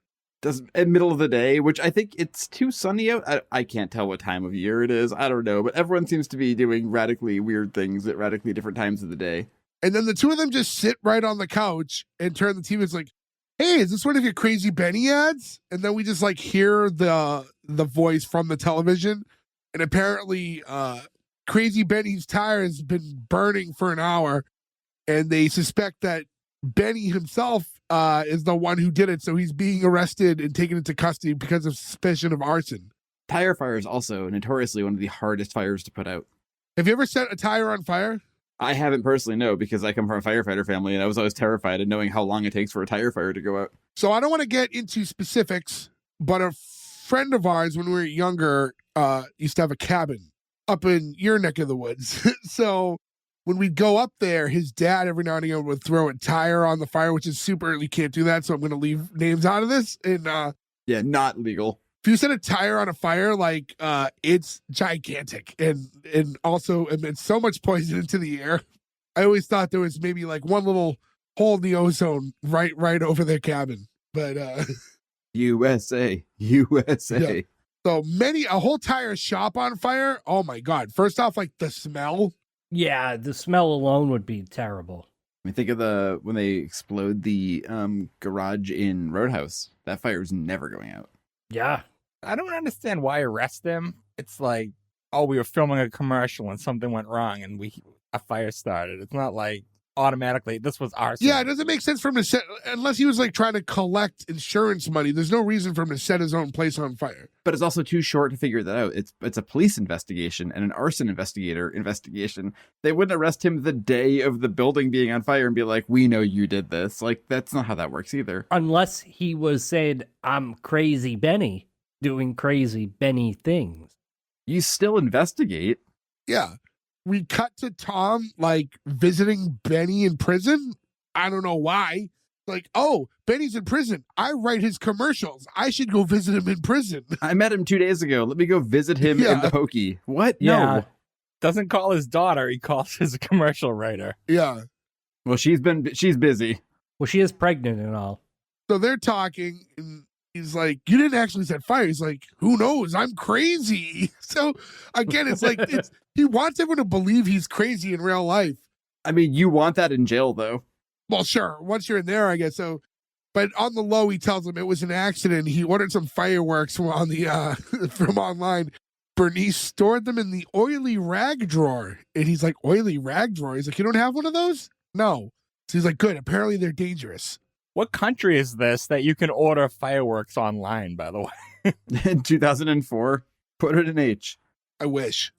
In middle of the day, which I think it's too sunny out. I can't tell what time of year it is. I don't know, but everyone seems to be doing radically weird things at radically different times of the day. And then the two of them just sit right on the couch and turn the TV. It's like, hey, is this one of your Crazy Benny ads? And then we just like hear the voice from the television. And And apparently, Crazy Benny's tire has been burning for an hour, and they suspect that Benny himself is the one who did it, so he's being arrested and taken into custody because of suspicion of arson. Tire fire is also notoriously one of the hardest fires to put out. Have you ever set a tire on fire? I haven't personally, no, because I come from a firefighter family, and I was always terrified of knowing how long it takes for a tire fire to go out. So I don't want to get into specifics, but a friend of ours, when we were younger, used to have a cabin up in your neck of the woods. So when we'd go up there, his dad every now and again would throw a tire on the fire, which is super, you can't do that. So I'm going to leave names out of this. And yeah, not legal. if you set a tire on a fire, like it's gigantic and also emits so much poison into the air. I always thought there was maybe like one little hole in the ozone right over their cabin. But USA. Yeah. So a whole tire shop on fire. Oh my God. First off, like the smell. Yeah, the smell alone would be terrible. I mean, think of when they explode the garage in Roadhouse. That fire is never going out. Yeah. I don't understand why arrest him. It's like, oh, we were filming a commercial and something went wrong and a fire started. It's not like automatically this was arson. Yeah, it doesn't make sense for him to set, unless he was like trying to collect insurance money. There's no reason for him to set his own place on fire. But it's also too short to figure that out. It's a police investigation and an arson investigation. They wouldn't arrest him the day of the building being on fire and be like, we know you did this. Like, that's not how that works either. Unless he was saying, I'm crazy Benny, doing crazy Benny things. You still investigate. Yeah. We cut to Tom, like, visiting Benny in prison. I don't know why. Like, oh, Benny's in prison. I write his commercials. I should go visit him in prison. I met him 2 days ago. Let me go visit him in the Hokey. What? Yeah. No. Doesn't call his daughter. He calls his commercial writer. Yeah. Well, she's busy. Well, she is pregnant and all. So they're talking, and he's like, you didn't actually set fire. He's like, who knows? I'm crazy. So, again, it's like, he wants everyone to believe he's crazy in real life. I mean, you want that in jail, though. Well, sure. Once you're in there, I guess so. But on the low, he tells him it was an accident. He ordered some fireworks from from online. Bernice stored them in the oily rag drawer. And he's like, oily rag drawer? He's like, you don't have one of those? No. So he's like, good. Apparently they're dangerous. What country is this that you can order fireworks online, by the way? In 2004, put it in H. I wish.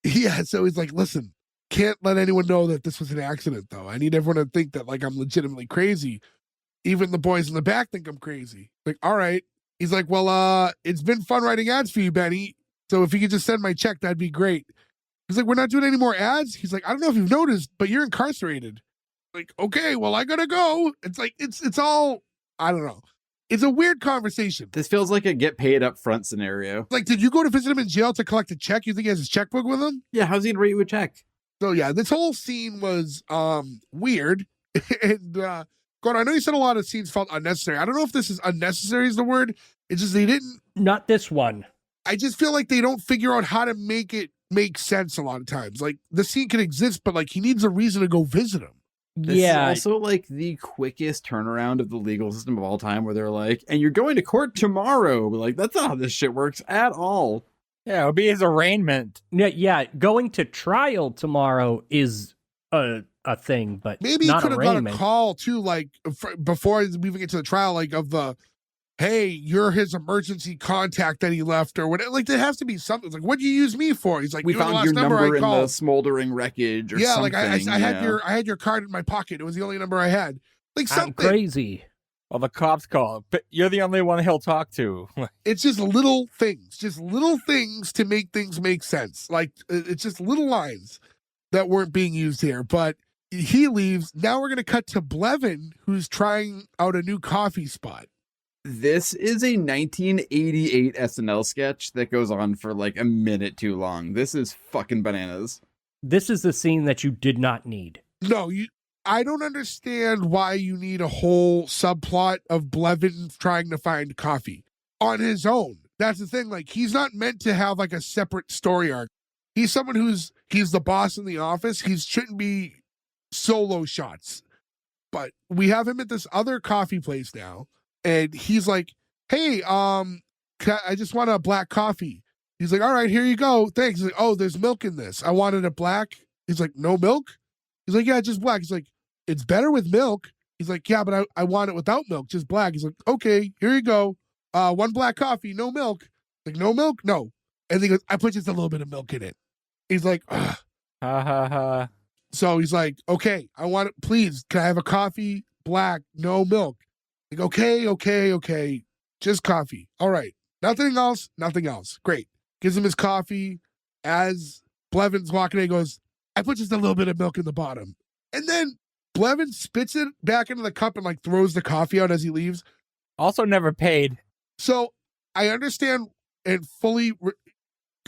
Yeah, so he's like, listen, can't let anyone know that this was an accident, though. I need everyone to think that, like, I'm legitimately crazy. Even the boys in the back think I'm crazy. Like, all right. He's like, well, it's been fun writing ads for you, Benny. So if you could just send my check, that'd be great. He's like, we're not doing any more ads? He's like, I don't know if you've noticed, but you're incarcerated. Like, okay, well, I gotta go. It's like, it's all, I don't know. It's a weird conversation. This feels like a get paid up front scenario. Like, did you go to visit him in jail to collect a check? You think he has his checkbook with him? Yeah, how's he gonna write you a check? So yeah, this whole scene was weird. And God, I know you said a lot of scenes felt unnecessary. I don't know if this is unnecessary is the word. It's just they didn't. Not this one. I just feel like they don't figure out how to make it make sense a lot of times. Like the scene can exist, but like he needs a reason to go visit him. This is also like the quickest turnaround of the legal system of all time, where they're like, and you're going to court tomorrow. But like, that's not how this shit works at all. Yeah, it would be his arraignment. Yeah, going to trial tomorrow is a thing, but maybe not he could have got a arraignment. call too, like before we even get to the trial, like of the, hey, you're his emergency contact that he left or whatever. Like there has to be something. It's like, what'd you use me for? He's like, we you're the found last your number in called. the smoldering wreckage or yeah, something. like I had your card in my pocket. It was the only number I had. Like something I'm crazy. Well, the cops call, but you're the only one he'll talk to. It's just little things to make things make sense. Like it's just little lines that weren't being used here. But he leaves. Now we're going to cut to Blevin, who's trying out a new coffee spot. This is a 1988 SNL sketch that goes on for like a minute too long. This is fucking bananas. This is the scene that you did not need. No, I don't understand why you need a whole subplot of Blevin trying to find coffee on his own. That's the thing. Like, he's not meant to have like a separate story arc. He's someone he's the boss in the office. He shouldn't be solo shots. But we have him at this other coffee place now. And he's like, hey, I just want a black coffee. He's like, all right, here you go. Thanks. He's like, oh, there's milk in this. I wanted it black. He's like, no milk? He's like, yeah, just black. He's like, it's better with milk. He's like, yeah, but I want it without milk, just black. He's like, okay, here you go. 1 black coffee, no milk. Like, no milk? No. And he goes, I put just a little bit of milk in it. He's like, ugh. Ha ha ha. So he's like, okay, I want it, please. Can I have a coffee, black, no milk? Like, okay. Just coffee. All right. Nothing else. Great. Gives him his coffee. As Blevin's walking in, he goes, I put just a little bit of milk in the bottom. And then Blevin spits it back into the cup and like throws the coffee out as he leaves. Also never paid. So I understand and fully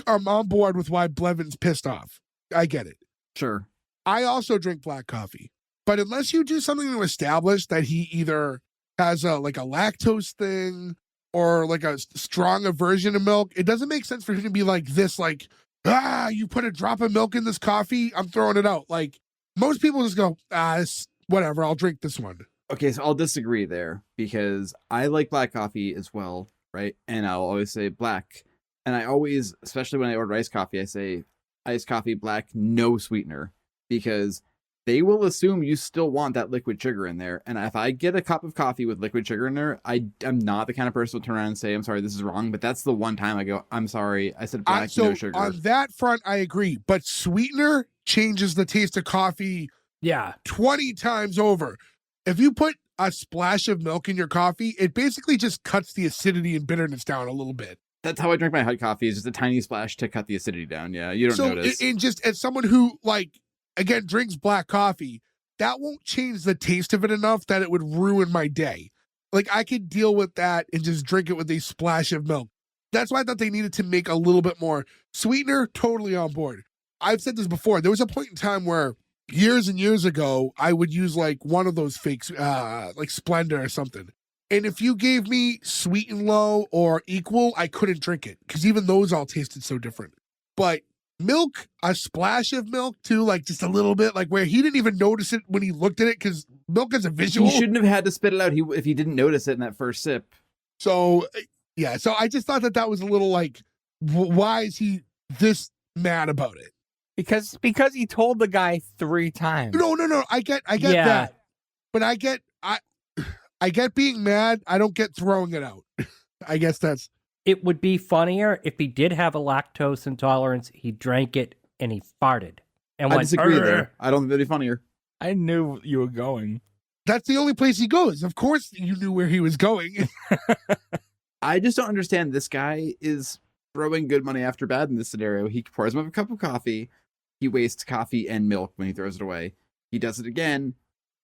I'm on board with why Blevin's pissed off. I get it. Sure. I also drink black coffee. But unless you do something to establish that he either has a lactose thing or like a strong aversion to milk, it doesn't make sense for him to be like this, like, you put a drop of milk in this coffee, I'm throwing it out. Like, most people just go, whatever, I'll drink this one. Okay, so I'll disagree there because I like black coffee as well, right? And I'll always say black. And I always, especially when I order iced coffee, I say iced coffee black, no sweetener, because they will assume you still want that liquid sugar in there. And if I get a cup of coffee with liquid sugar in there, I'm not the kind of person to turn around and say, I'm sorry, this is wrong. But that's the one time I go, I'm sorry, I said black, no sugar. On that front, I agree. But sweetener changes the taste of coffee 20 times over. If you put a splash of milk in your coffee, it basically just cuts the acidity and bitterness down a little bit. That's how I drink my hot coffee, is just a tiny splash to cut the acidity down. Yeah, you don't notice. And just as someone who, like, again, drinks black coffee, that won't change the taste of it enough that it would ruin my day. Like, I could deal with that and just drink it with a splash of milk. That's why I thought they needed to make a little bit more sweetener. Totally on board. I've said this before. There was a point in time where years and years ago, I would use like one of those fakes, like Splendor or something. And if you gave me sweet and low or equal, I couldn't drink it because even those all tasted so different. But milk, a splash of milk too, like just a little bit, like where he didn't even notice it when he looked at it because milk is a visual. He shouldn't have had to spit it out if he didn't notice it in that first sip. So, yeah. So I just thought that was a little like, why is he this mad about it? Because he told the guy 3 times. No. I get that. But I get being mad. I don't get throwing it out. I guess that's. It would be funnier if he did have a lactose intolerance, he drank it and he farted. And I disagree there. I don't think that'd be funnier. I knew you were going. That's the only place he goes. Of course you knew where he was going. I just don't understand. This guy is throwing good money after bad in this scenario. He pours him up a cup of coffee. He wastes coffee and milk when he throws it away. He does it again.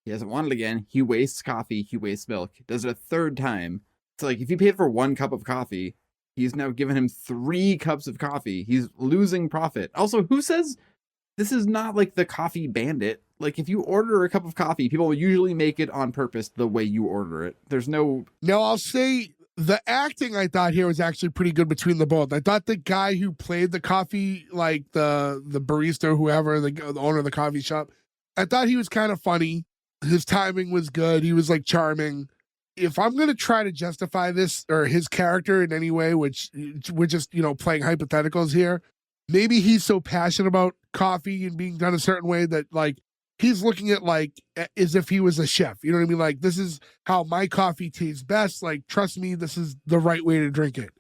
He doesn't want it again. He wastes coffee. He wastes milk. Does it a 3rd time. So like if you paid for 1 cup of coffee, he's now given him 3 cups of coffee. He's losing profit. Also, who says this is not like the Coffee Bandit? Like if you order a cup of coffee, people will usually make it on purpose the way you order it. There's no. Now I'll say the acting I thought here was actually pretty good between the both. I thought the guy who played the coffee, like the barista, whoever, the owner of the coffee shop, I thought he was kind of funny. His timing was good. He was like charming. If I'm going to try to justify this or his character in any way, which we're just, playing hypotheticals here, maybe he's so passionate about coffee and being done a certain way that like he's looking at like as if he was a chef. You know what I mean? Like, this is how my coffee tastes best. Like, trust me, this is the right way to drink it.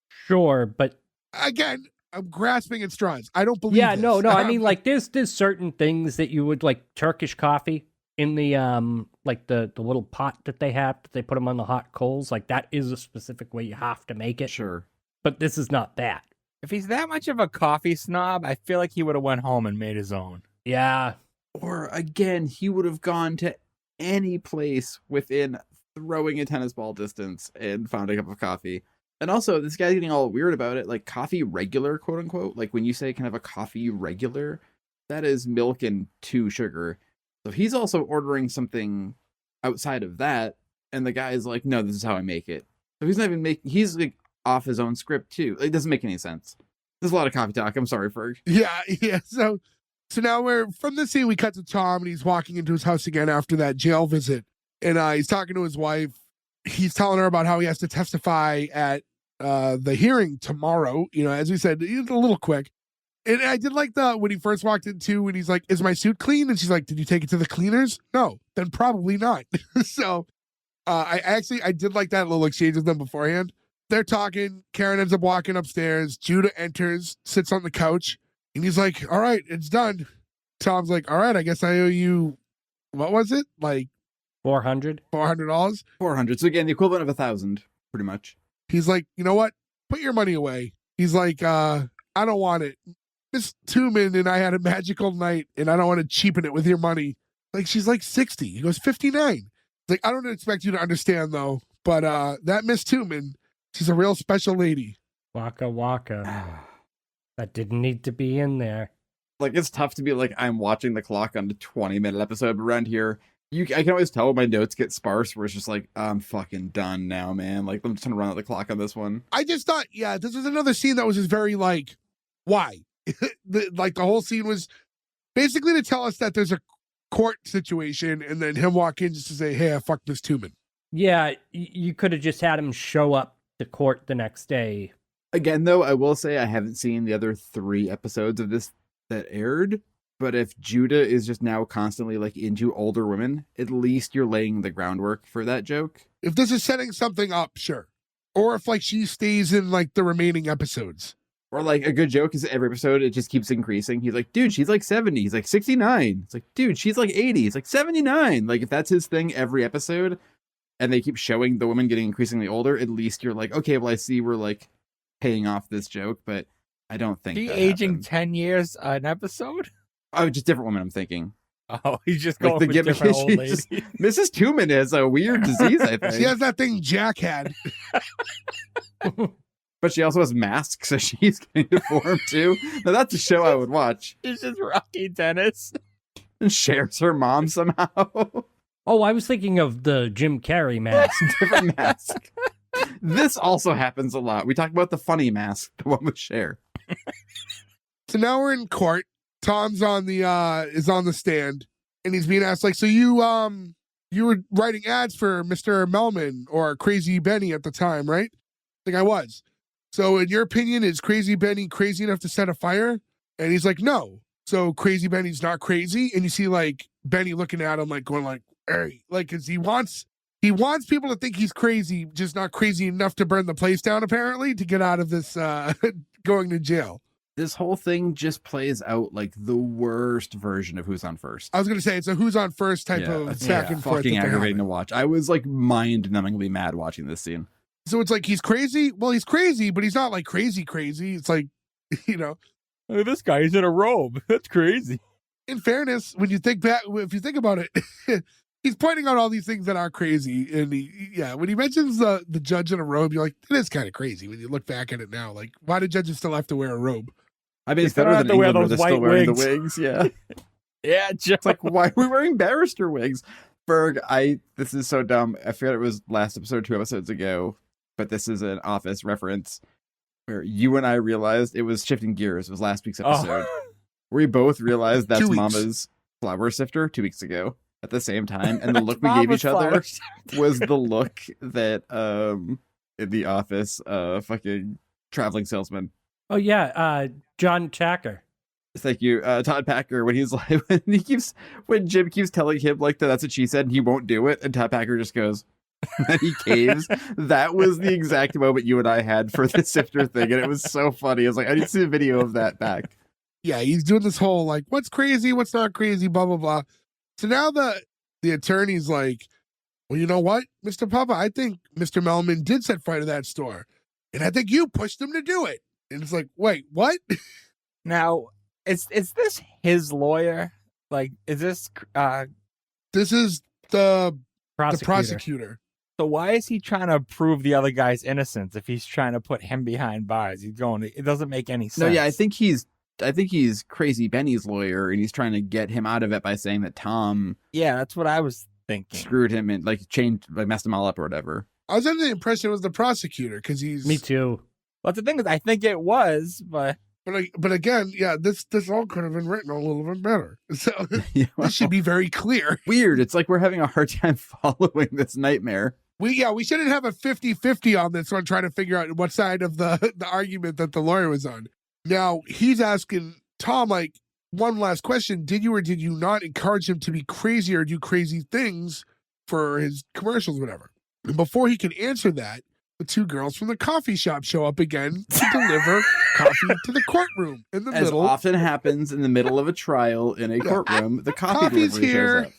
Sure, but again, I'm grasping at straws. I don't believe this. No. I mean, like, there's certain things that you would like Turkish coffee in the like the little pot that they have that they put them on the hot coals. Like, that is a specific way you have to make it. Sure, but this is not that. If he's that much of a coffee snob, I feel like he would have went home and made his own. Yeah. Or again, he would have gone to any place within throwing a tennis ball distance and found a cup of coffee. And also, this guy's getting all weird about it, like coffee regular, quote unquote. Like when you say can have a coffee regular, that is milk and 2 sugar. So he's also ordering something outside of that, and the guy is like, no, this is how I make it. So he's not even he's like off his own script too. It doesn't make any sense. There's a lot of coffee talk. I'm sorry, Ferg. Yeah. So now we're from the scene, we cut to Tom, and he's walking into his house again after that jail visit. And he's talking to his wife. He's telling her about how he has to testify at the hearing tomorrow. You know, as we said, it's a little quick. And I did like when he first walked into, and he's like, "Is my suit clean?" And she's like, "Did you take it to the cleaners?" No, then probably not. So I did like that little exchange with them beforehand. They're talking. Karen ends up walking upstairs. Judah enters, sits on the couch, and he's like, "All right, it's done." Tom's like, "All right, I guess I owe you, what was it? Like $400? $400? 400. So again, the equivalent of 1,000, pretty much. He's like, "You know what? Put your money away." He's like, "I don't want it. Miss Tuman and I had a magical night, and I don't want to cheapen it with your money." Like, she's like 60. He goes, 59. He's like, "I don't expect you to understand, though, but that Miss Tuman, she's a real special lady." Waka waka. That didn't need to be in there. Like, it's tough to be like, I'm watching the clock on the 20-minute episode, but around here, I can always tell when my notes get sparse, where it's just like, I'm fucking done now, man. Like, I'm just gonna run out the clock on this one. I just thought, yeah, this was another scene that was just very like, why? The whole scene was basically to tell us that there's a court situation, and then him walk in just to say, "Hey, I fucked Miss Tuman." Yeah, you could have just had him show up to court the next day. Again, though, I will say I haven't seen the other 3 episodes of this that aired, but if Judah is just now constantly like into older women, at least you're laying the groundwork for that joke. If this is setting something up, sure. Or if like she stays in like the remaining episodes. Or like a good joke is every episode it just keeps increasing. He's like, "Dude, she's like 70." He's like 69. It's like, "Dude, she's like 80." It's like 79. Like, if that's his thing every episode and they keep showing the woman getting increasingly older, at least you're like, okay, well, I see we're like paying off this joke, but I don't think She that aging happened. 10 years an episode? Oh, just different women, I'm thinking. Oh, he's just Like going the with gimmick different old is ladies. Mrs. Tuman has a weird disease, I think. She has that thing Jack had. But she also has masks, so she's getting deformed too. Now that's a show I would watch. She's just Rocky Dennis. And shares her mom somehow. Oh, I was thinking of the Jim Carrey mask. Different mask. This also happens a lot. We talked about the funny mask, the one with Cher. So now we're in court. Tom's on the is on the stand, and he's being asked like, "So you were writing ads for Mr. Melman or Crazy Benny at the time, right?" Like, "I was." "So in your opinion, is Crazy Benny crazy enough to set a fire?" And he's like, "No." So Crazy Benny's not crazy, and you see like Benny looking at him like going like, "Hey," like, because he wants people to think he's crazy, just not crazy enough to burn the place down, apparently, to get out of this going to jail. This whole thing just plays out like the worst version of Who's on First. I was going to say, it's a who's on first type of it's back and forth. fucking that they're aggravating to having. watch. I was like mind-numbingly mad watching this scene. So it's like, he's crazy. Well, he's crazy, but he's not like crazy. It's like, you know, Look at this guy. He's in a robe. That's crazy. in fairness, when you think back, if you think about it, he's pointing out all these things that are crazy. And when he mentions the judge in a robe, you're like, it is kind of crazy when you look back at it now. Like, why do judges still have to wear a robe? I mean, it's They better don't than have to wear England where those they're still white wearing wigs. the wigs. Yeah. Yeah, Joe. It's like, why are we wearing barrister wigs? Berg, this is so dumb. I forget it was last episode, 2 episodes ago, but this is an Office reference where you and I realized it was shifting gears. It was last week's episode. We both realized that's 2 weeks. Mama's flower sifter 2 weeks ago at the same time. And the look we gave Mama's each other flower was the look that in the Office fucking traveling salesman. Oh yeah, John Chacker. Thank you, Todd Packer. When he's like, when Jim keeps telling him like that's what she said, and he won't do it, and Todd Packer just goes, and he caves. That was the exact moment you and I had for the sifter thing, and it was so funny. I was like, I need to see a video of that back. Yeah, he's doing this whole like, what's crazy, what's not crazy, blah blah blah. So now the attorney's like, well, you know what, Mr. Papa, I think Mr. Melman did set fire to that store, and I think you pushed him to do it. And it's like, wait, what? Now, is this his lawyer? Like, is this This is the Prosecutor. prosecutor. so why is he trying to prove the other guy's innocence if he's trying to put him behind bars? It doesn't make any sense. No, yeah, I think he's Crazy Benny's lawyer, and he's trying to get him out of it by saying that Tom Yeah, that's what I was thinking. screwed him and like messed him all up or whatever. I was under the impression it was the prosecutor because he's Me too. But the thing is, I think it was, but But again, yeah, this all could have been written a little bit better. So Yeah, this should be very clear. weird. It's like we're having a hard time following this nightmare. We shouldn't have a 50-50 on this one, trying to figure out what side of the argument that the lawyer was on. Now, he's asking Tom, like, one last question. Did you or did you not encourage him to be crazy or do crazy things for his commercials, whatever? And before he can answer that, the two girls from the coffee shop show up again to deliver coffee to the courtroom in the middle. As often happens in the middle of a trial in a courtroom, the coffee delivery shows up.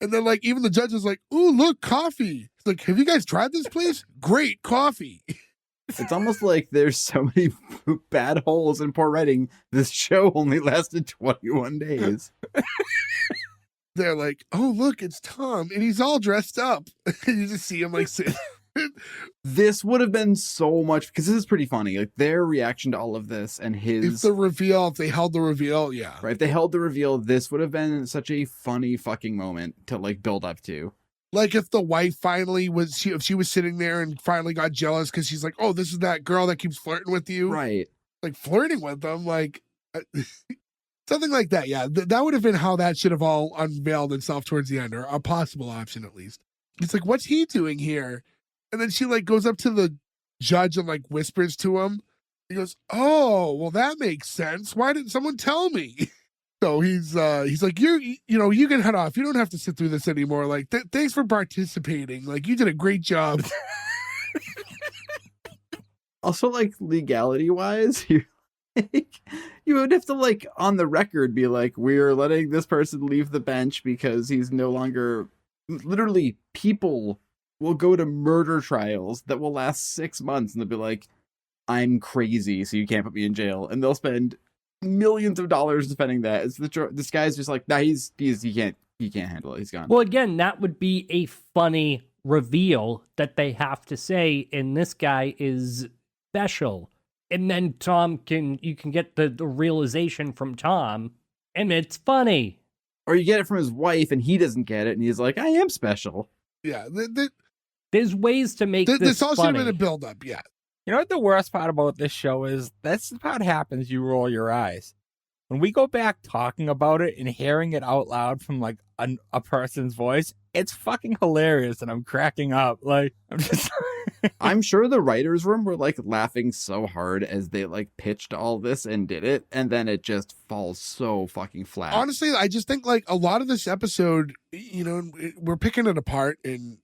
And then, like, even the judge is like, ooh, look, coffee. It's like, have you guys tried this place? Great coffee. It's almost like there's so many bad holes in poor writing. This show only lasted 21 days. They're like, oh, look, it's Tom. And he's all dressed up. And you just see him, like, sitting. This would have been so much, because this is pretty funny. Like, their reaction to all of this and his... If they held the reveal, yeah. Right, if they held the reveal, this would have been such a funny fucking moment to, like, build up to. Like, if the wife finally was... if she was sitting there and finally got jealous because she's like, oh, this is that girl that keeps flirting with you. Right. Like, flirting with them, like... something like that, yeah. That would have been how that should have all unveiled itself towards the end, or a possible option, at least. It's like, what's he doing here? And then she, like, goes up to the judge and, like, whispers to him. He goes, oh, well, that makes sense. Why didn't someone tell me? So he's like, you can head off. You don't have to sit through this anymore. Like, thanks for participating. Like, you did a great job. Also, like, legality-wise, you would have to, like, on the record be like, we're letting this person leave the bench because he's no longer... Literally, people will go to murder trials that will last 6 months, and they'll be like, I'm crazy, so you can't put me in jail. And they'll spend millions of dollars defending that. This guy's just like, nah, he can't handle it. He's gone. Well, again, that would be a funny reveal that they have to say, and this guy is special. And then you can get the realization from Tom, and it's funny. Or you get it from his wife, and he doesn't get it, and he's like, I am special. Yeah. There's ways to make this all should funny. have been a build-up, yeah. You know what the worst part about this show is? That's how it happens. You roll your eyes. When we go back talking about it and hearing it out loud from, like, a person's voice, it's fucking hilarious, and I'm cracking up. Like, I'm just... I'm sure the writer's room were, like, laughing so hard as they, like, pitched all this and did it, and then it just falls so fucking flat. Honestly, I just think, like, a lot of this episode, we're picking it apart, and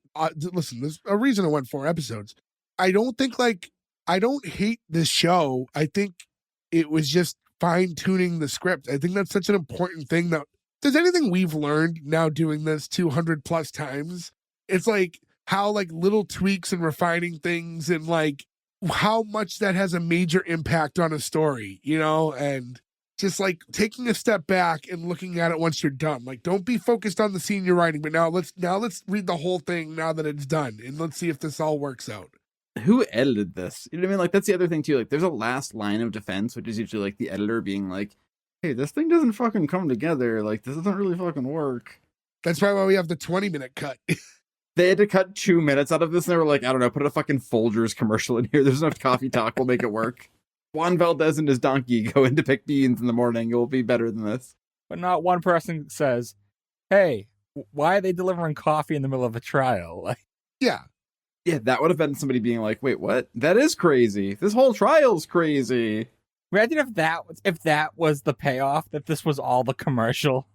listen, there's a reason it went 4 episodes. I don't hate this show. I think it was just fine-tuning the script. I think that's such an important thing. That if there's anything we've learned now doing this 200 plus times, it's like how, like, little tweaks and refining things, and, like, how much that has a major impact on a story, and just, like, taking a step back and looking at it once you're done. Like, don't be focused on the scene you're writing, but now let's read the whole thing now that it's done, and let's see if this all works out. Who edited this? You know what I mean? Like, that's the other thing too. Like, there's a last line of defense, which is usually, like, the editor being like, hey, this thing doesn't fucking come together. Like, this doesn't really fucking work. That's probably why we have the 20-minute cut. They had to cut 2 minutes out of this, and they were like, I don't know, put a fucking Folgers commercial in here. There's enough coffee talk. We'll make it work. Juan Valdez and his donkey go in to pick beans in the morning. It will be better than this. But not one person says, hey, why are they delivering coffee in the middle of a trial? Like, yeah. Yeah, that would have been somebody being like, wait, what? That is crazy. This whole trial's crazy. Imagine if that was the payoff, that this was all the commercial.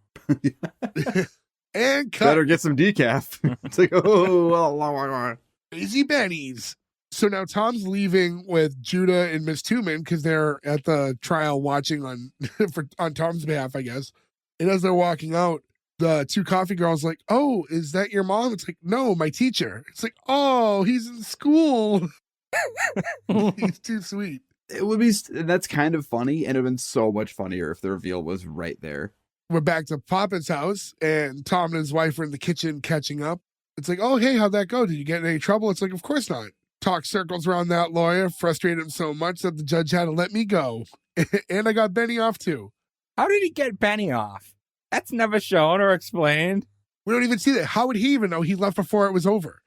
And cut. Better get some decaf. It's like, oh, Easy Benny's. So now Tom's leaving with Judah and Miss Tuman because they're at the trial watching on Tom's behalf, I guess. And as they're walking out, the two coffee girls like, oh, is that your mom? It's like, no, my teacher. It's like, oh, he's in school. He's too sweet. It would be, that's kind of funny, and it would have been so much funnier if the reveal was right there. We're back to Papa's house, and Tom and his wife are in the kitchen catching up. It's like, oh, hey, how'd that go? Did you get in any trouble? It's like, of course not. Talk circles around that lawyer, frustrated him so much that the judge had to let me go. And I got Benny off, too. How did he get Benny off? That's never shown or explained. We don't even see that. How would he even know he left before it was over?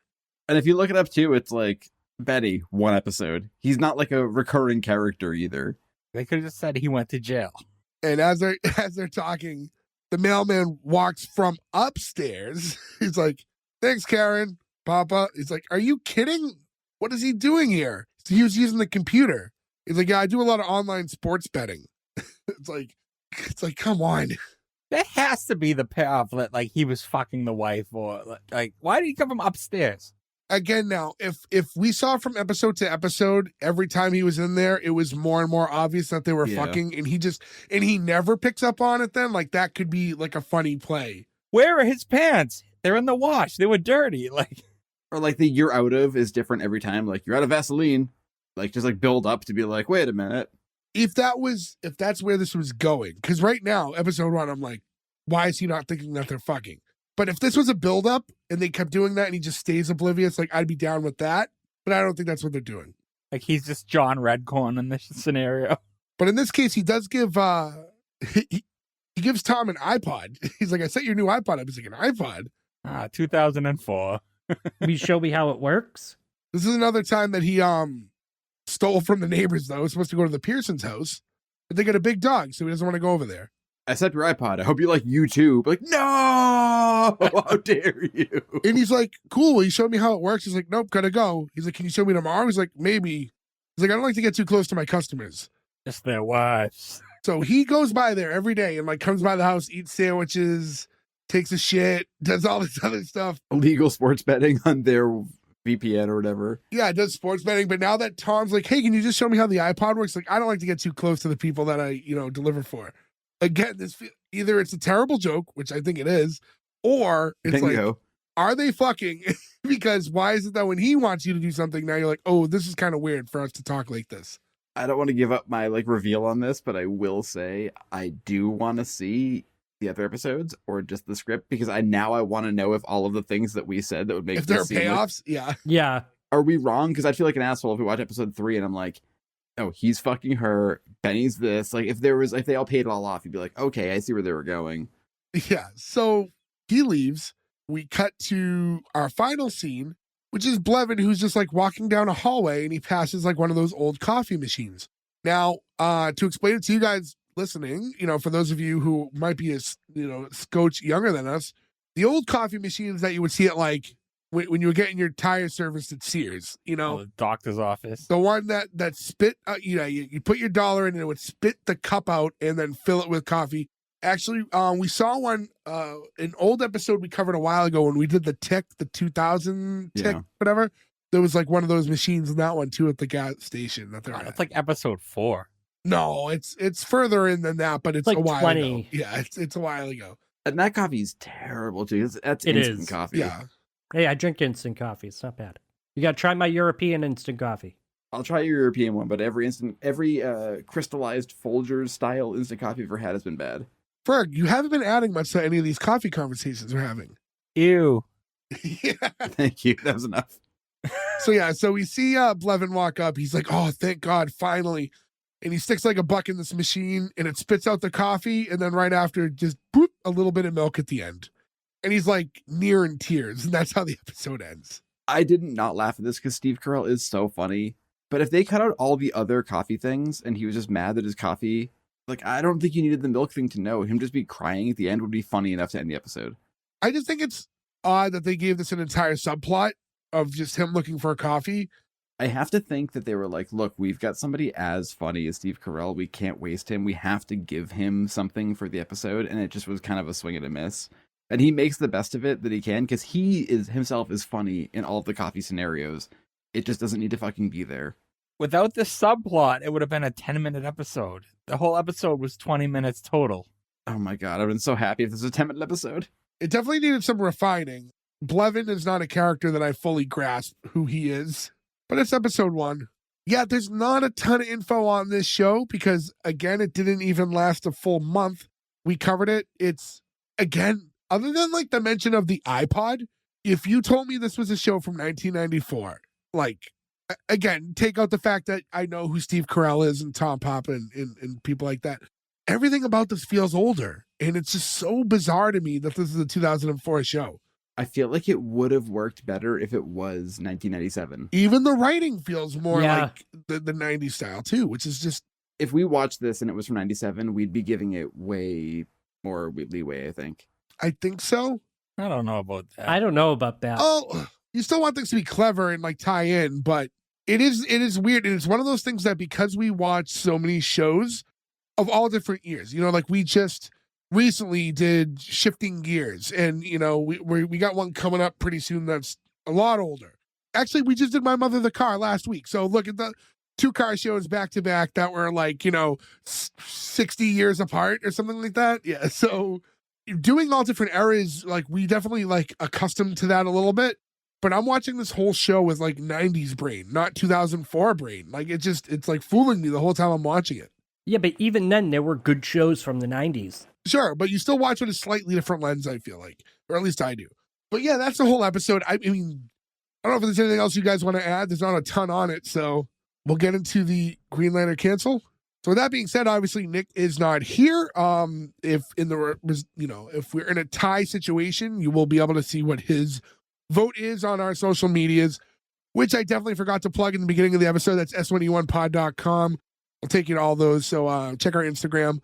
And if you look it up, too, it's like, Betty, 1 episode. He's not like a recurring character either. They could have just said he went to jail. And as they're talking, the mailman walks from upstairs. He's like, Thanks, Karen. Papa. He's like, are you kidding? What is he doing here? So he was using the computer. He's like, yeah, I do a lot of online sports betting. It's like, come on. That has to be the payoff that like he was fucking the wife, or like why did he come from upstairs? Again, now, if we saw from episode to episode, every time he was in there, it was more and more obvious that they were fucking, and he never picks up on it then, like that could be like a funny play. Where are his pants? They're in the wash. They were dirty. Like, or like the you're out of is different every time. Like you're out of Vaseline. Like just like build up to be like, wait a minute. If that's where this was going, because right now, episode 1, I'm like, why is he not thinking that they're fucking? But if this was a build-up and they kept doing that and he just stays oblivious, like I'd be down with that. But I don't think that's what they're doing. Like he's just John Redcorn in this scenario. But in this case, he does give he gives Tom an iPod. He's like, I set your new iPod up. He's like, an iPod? 2004. Will you show me how it works? This is another time that he stole from the neighbors, though. He's supposed to go to the Pearson's house, but they got a big dog, so he doesn't want to go over there. I set your iPod. I hope you like YouTube. Like, no! How dare you? And he's like, cool, will you show me how it works? He's like, nope, gotta go. He's like, can you show me tomorrow? He's like, maybe. He's like, I don't like to get too close to my customers. Just their wives. So he goes by there every day and like comes by the house, eats sandwiches, takes a shit, does all this other stuff. Illegal sports betting on their VPN or whatever. Yeah, does sports betting. But now that Tom's like, hey, can you just show me how the iPod works? Like, I don't like to get too close to the people that I, deliver for. Again, either it's a terrible joke, which I think it is, or it's like, are they fucking? Because why is it that when he wants you to do something, now you're like, oh, this is kind of weird for us to talk like this. I don't want to give up my like reveal on this, but I will say I do want to see the other episodes or just the script, because I want to know if all of the things that we said that would make if there are payoffs, yeah. Are we wrong? Because I feel like an asshole if we watch episode 3 and I'm like, oh, he's fucking her, Benny's this. Like if they all paid it all off, you'd be like, okay, I see where they were going. Yeah. So he leaves. We cut to our final scene, which is Blevin, who's just like walking down a hallway and he passes like one of those old coffee machines. Now, to explain it to you guys listening, for those of you who might be a scotch younger than us, the old coffee machines that you would see at like when you were getting your tire serviced at Sears, the doctor's office, the one that spit, you put your dollar in and it would spit the cup out and then fill it with coffee. Actually, we saw one, an old episode we covered a while ago when we did the 2000 tick, whatever. There was like one of those machines in that one too at the gas station that they're at. That's like episode 4. No, it's further in than that, but it's like a while 20. ago. Yeah, it's a while ago. And that coffee's terrible too. That's instant coffee. Yeah. Hey, I drink instant coffee. It's not bad. You got to try my European instant coffee. I'll try your European one, but every crystallized Folgers style instant coffee I've ever had has been bad. Ferg, you haven't been adding much to any of these coffee conversations we're having. Ew. Yeah. Thank you. That was enough. So we see Blevin walk up. He's like, oh, thank God, finally. And he sticks like a buck in this machine and it spits out the coffee. And then right after, just boop, a little bit of milk at the end. And he's like near in tears. And that's how the episode ends. I didn't not laugh at this because Steve Carell is so funny. But if they cut out all the other coffee things and he was just mad that his coffee, like, I don't think you needed the milk thing to know. Him just be crying at the end would be funny enough to end the episode. I just think it's odd that they gave this an entire subplot of just him looking for a coffee. I have to think that they were like, look, we've got somebody as funny as Steve Carell. We can't waste him. We have to give him something for the episode. And it just was kind of a swing and a miss. And he makes the best of it that he can because he is himself is funny in all of the coffee scenarios. It just doesn't need to fucking be there. Without this subplot, it would have been a 10-minute episode. The whole episode was 20 minutes total. Oh my God, I've been so happy if this was a 10-minute episode. It definitely needed some refining. Blevin is not a character that I fully grasp who he is, but it's episode 1. Yeah, there's not a ton of info on this show because, again, it didn't even last a full month. We covered it. It's, again, other than like the mention of the iPod, if you told me this was a show from 1994, like, again, take out the fact that I know who Steve Carell is and Tom Papa and people like that. Everything about this feels older. And it's just so bizarre to me that this is a 2004 show. I feel like it would have worked better if it was 1997. Even the writing feels more like the 90s style too, which is just... If we watched this and it was from 97, we'd be giving it way more leeway, I think. I think so. I don't know about that. I don't know about that. Oh, you still want things to be clever and like tie in, but it is weird. And it's one of those things that because we watch so many shows of all different years, you know, like we just recently did Shifting Gears, and you know, we got one coming up pretty soon that's a lot older. Actually, we just did My Mother the Car last week. So look at the 2 car shows back to back that were like, you know, 60 years apart or something like that. Yeah. So doing all different eras, like we definitely like accustomed to that a little bit. But I'm watching this whole show with like 90s brain, not 2004 brain. Like it's like fooling me the whole time I'm watching it. Yeah, but even then, there were good shows from the 90s. Sure, but you still watch with a slightly different lens, I feel like. Or at least I do. But yeah, that's the whole episode. I mean, I don't know if there's anything else you guys want to add. There's not a ton on it, so we'll get into the Green Lantern cancel. So with that being said, obviously Nick is not here. If we're in a tie situation, you will be able to see what his vote is on our social medias, which I definitely forgot to plug in the beginning of the episode. That's S1E1pod.com. I'll take you to all those. So check our Instagram.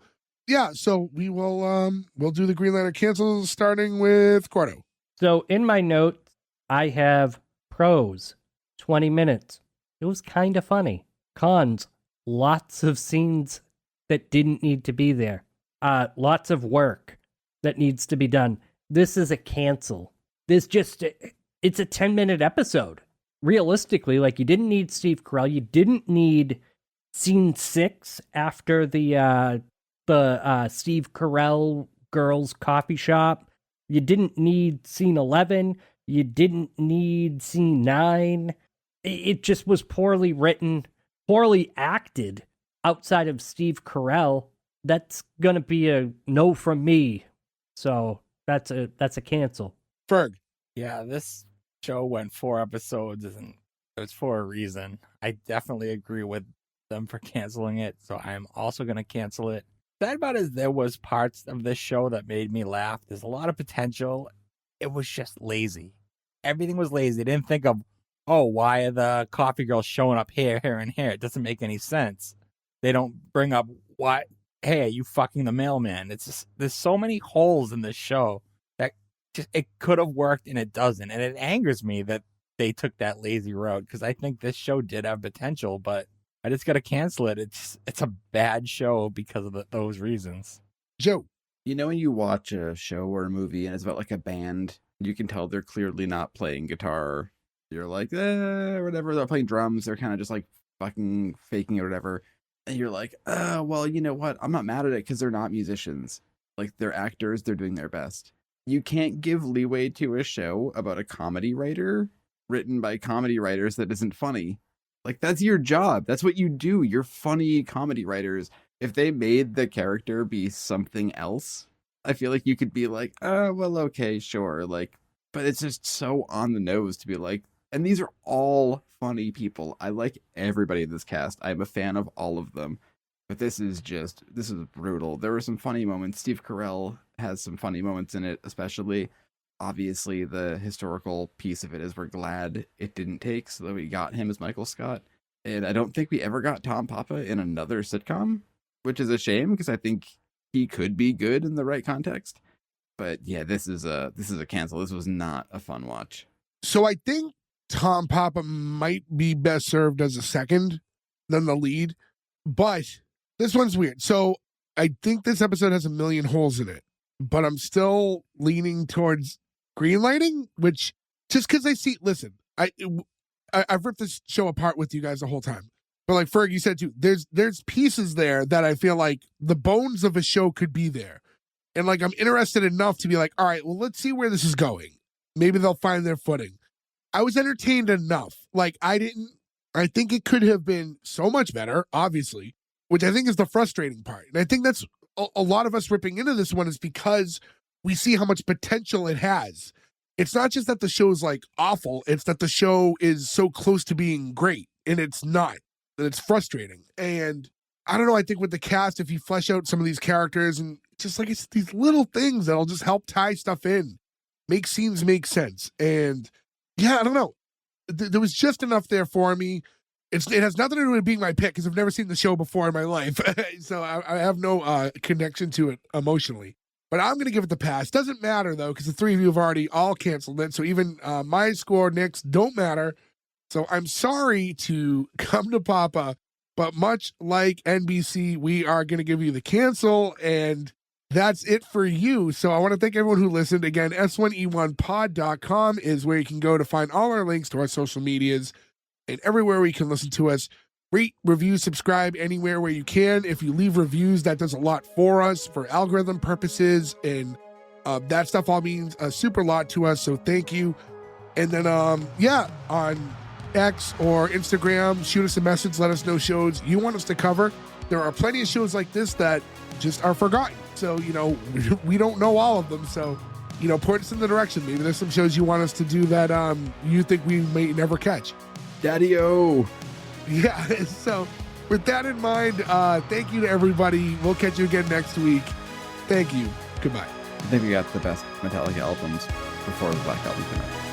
Yeah, so we will we'll do the Green Lantern cancels starting with Cordo. So in my notes, I have pros, 20 minutes. It was kind of funny. Cons, lots of scenes that didn't need to be there. Lots of work that needs to be done. This is a cancel. It's a 10-minute episode. Realistically, like, you didn't need Steve Carell. You didn't need scene 6 after the Steve Carell girls coffee shop. You didn't need scene 11. You didn't need scene 9. It just was poorly written, poorly acted. Outside of Steve Carell, that's gonna be a no from me. So that's a cancel. Ferg. Yeah, this show went 4 episodes, and it was for a reason. I definitely agree with them for canceling it, so I'm also going to cancel it. Sad about it is there was parts of this show that made me laugh. There's a lot of potential. It was just lazy. Everything was lazy. They didn't think of, oh, why are the coffee girls showing up here, here, and here? It doesn't make any sense. They don't bring up, why, hey, are you fucking the mailman? It's just, there's so many holes in this show that just, it could have worked and it doesn't. And it angers me that they took that lazy road, because I think this show did have potential, but I just got to cancel it. It's a bad show because of those reasons. Joe. You know, when you watch a show or a movie and it's about like a band, you can tell they're clearly not playing guitar. You're like, whatever. They're playing drums. They're kind of just like fucking faking it or whatever. And you're like, well, you know what? I'm not mad at it because they're not musicians. Like, they're actors. They're doing their best. You can't give leeway to a show about a comedy writer written by comedy writers that isn't funny. Like, that's your job. That's what you do. You're funny comedy writers. If they made the character be something else, I feel like you could be like, well, okay, sure. Like, but it's just so on the nose to be like, and these are all funny people. I like everybody in this cast. I'm a fan of all of them. But this is brutal. There were some funny moments. Steve Carell has some funny moments in it, especially. Obviously, the historical piece of it is we're glad it didn't take, so that we got him as Michael Scott. And I don't think we ever got Tom Papa in another sitcom, which is a shame, because I think he could be good in the right context. But yeah, this is a cancel. This was not a fun watch. So I think Tom Papa might be best served as a second than the lead, but this one's weird. So I think this episode has a million holes in it, but I'm still leaning towards greenlighting, which just because listen, I've ripped this show apart with you guys the whole time, but like Ferg, you said too, there's pieces there that I feel like the bones of a show could be there, and like I'm interested enough to be like, all right, well, let's see where this is going. Maybe they'll find their footing. I was entertained enough. Like, I think it could have been so much better, obviously, which I think is the frustrating part. And I think that's a lot of us ripping into this one is because we see how much potential it has. It's not just that the show's like awful, it's that the show is so close to being great, and it's not. And it's frustrating. And I don't know, I think with the cast, if you flesh out some of these characters, and just like it's these little things that'll just help tie stuff in, make scenes make sense. And yeah, I don't know. There was just enough there for me. It has nothing to do with being my pick, because I've never seen the show before in my life. So I have no connection to it emotionally. But I'm going to give it the pass. Doesn't matter, though, because the three of you have already all canceled it. So even my score, Nick's, don't matter. So I'm sorry to come to Papa, but much like NBC, we are going to give you the cancel, and that's it for you. So I want to thank everyone who listened. Again, S1E1pod.com is where you can go to find all our links to our social medias and everywhere where you can listen to us. Rate, review, subscribe anywhere where you can. If you leave reviews, that does a lot for us for algorithm purposes, and that stuff all means a super lot to us. So thank you. And then, on X or Instagram, shoot us a message. Let us know shows you want us to cover. There are plenty of shows like this that just are forgotten. So, we don't know all of them. So, point us in the direction. Maybe there's some shows you want us to do that you think we may never catch. Daddy-o. Yeah, so with that in mind, thank you to everybody. We'll catch you again next week. Thank you. Goodbye. I think we got the best Metallica albums before the Black Album came out.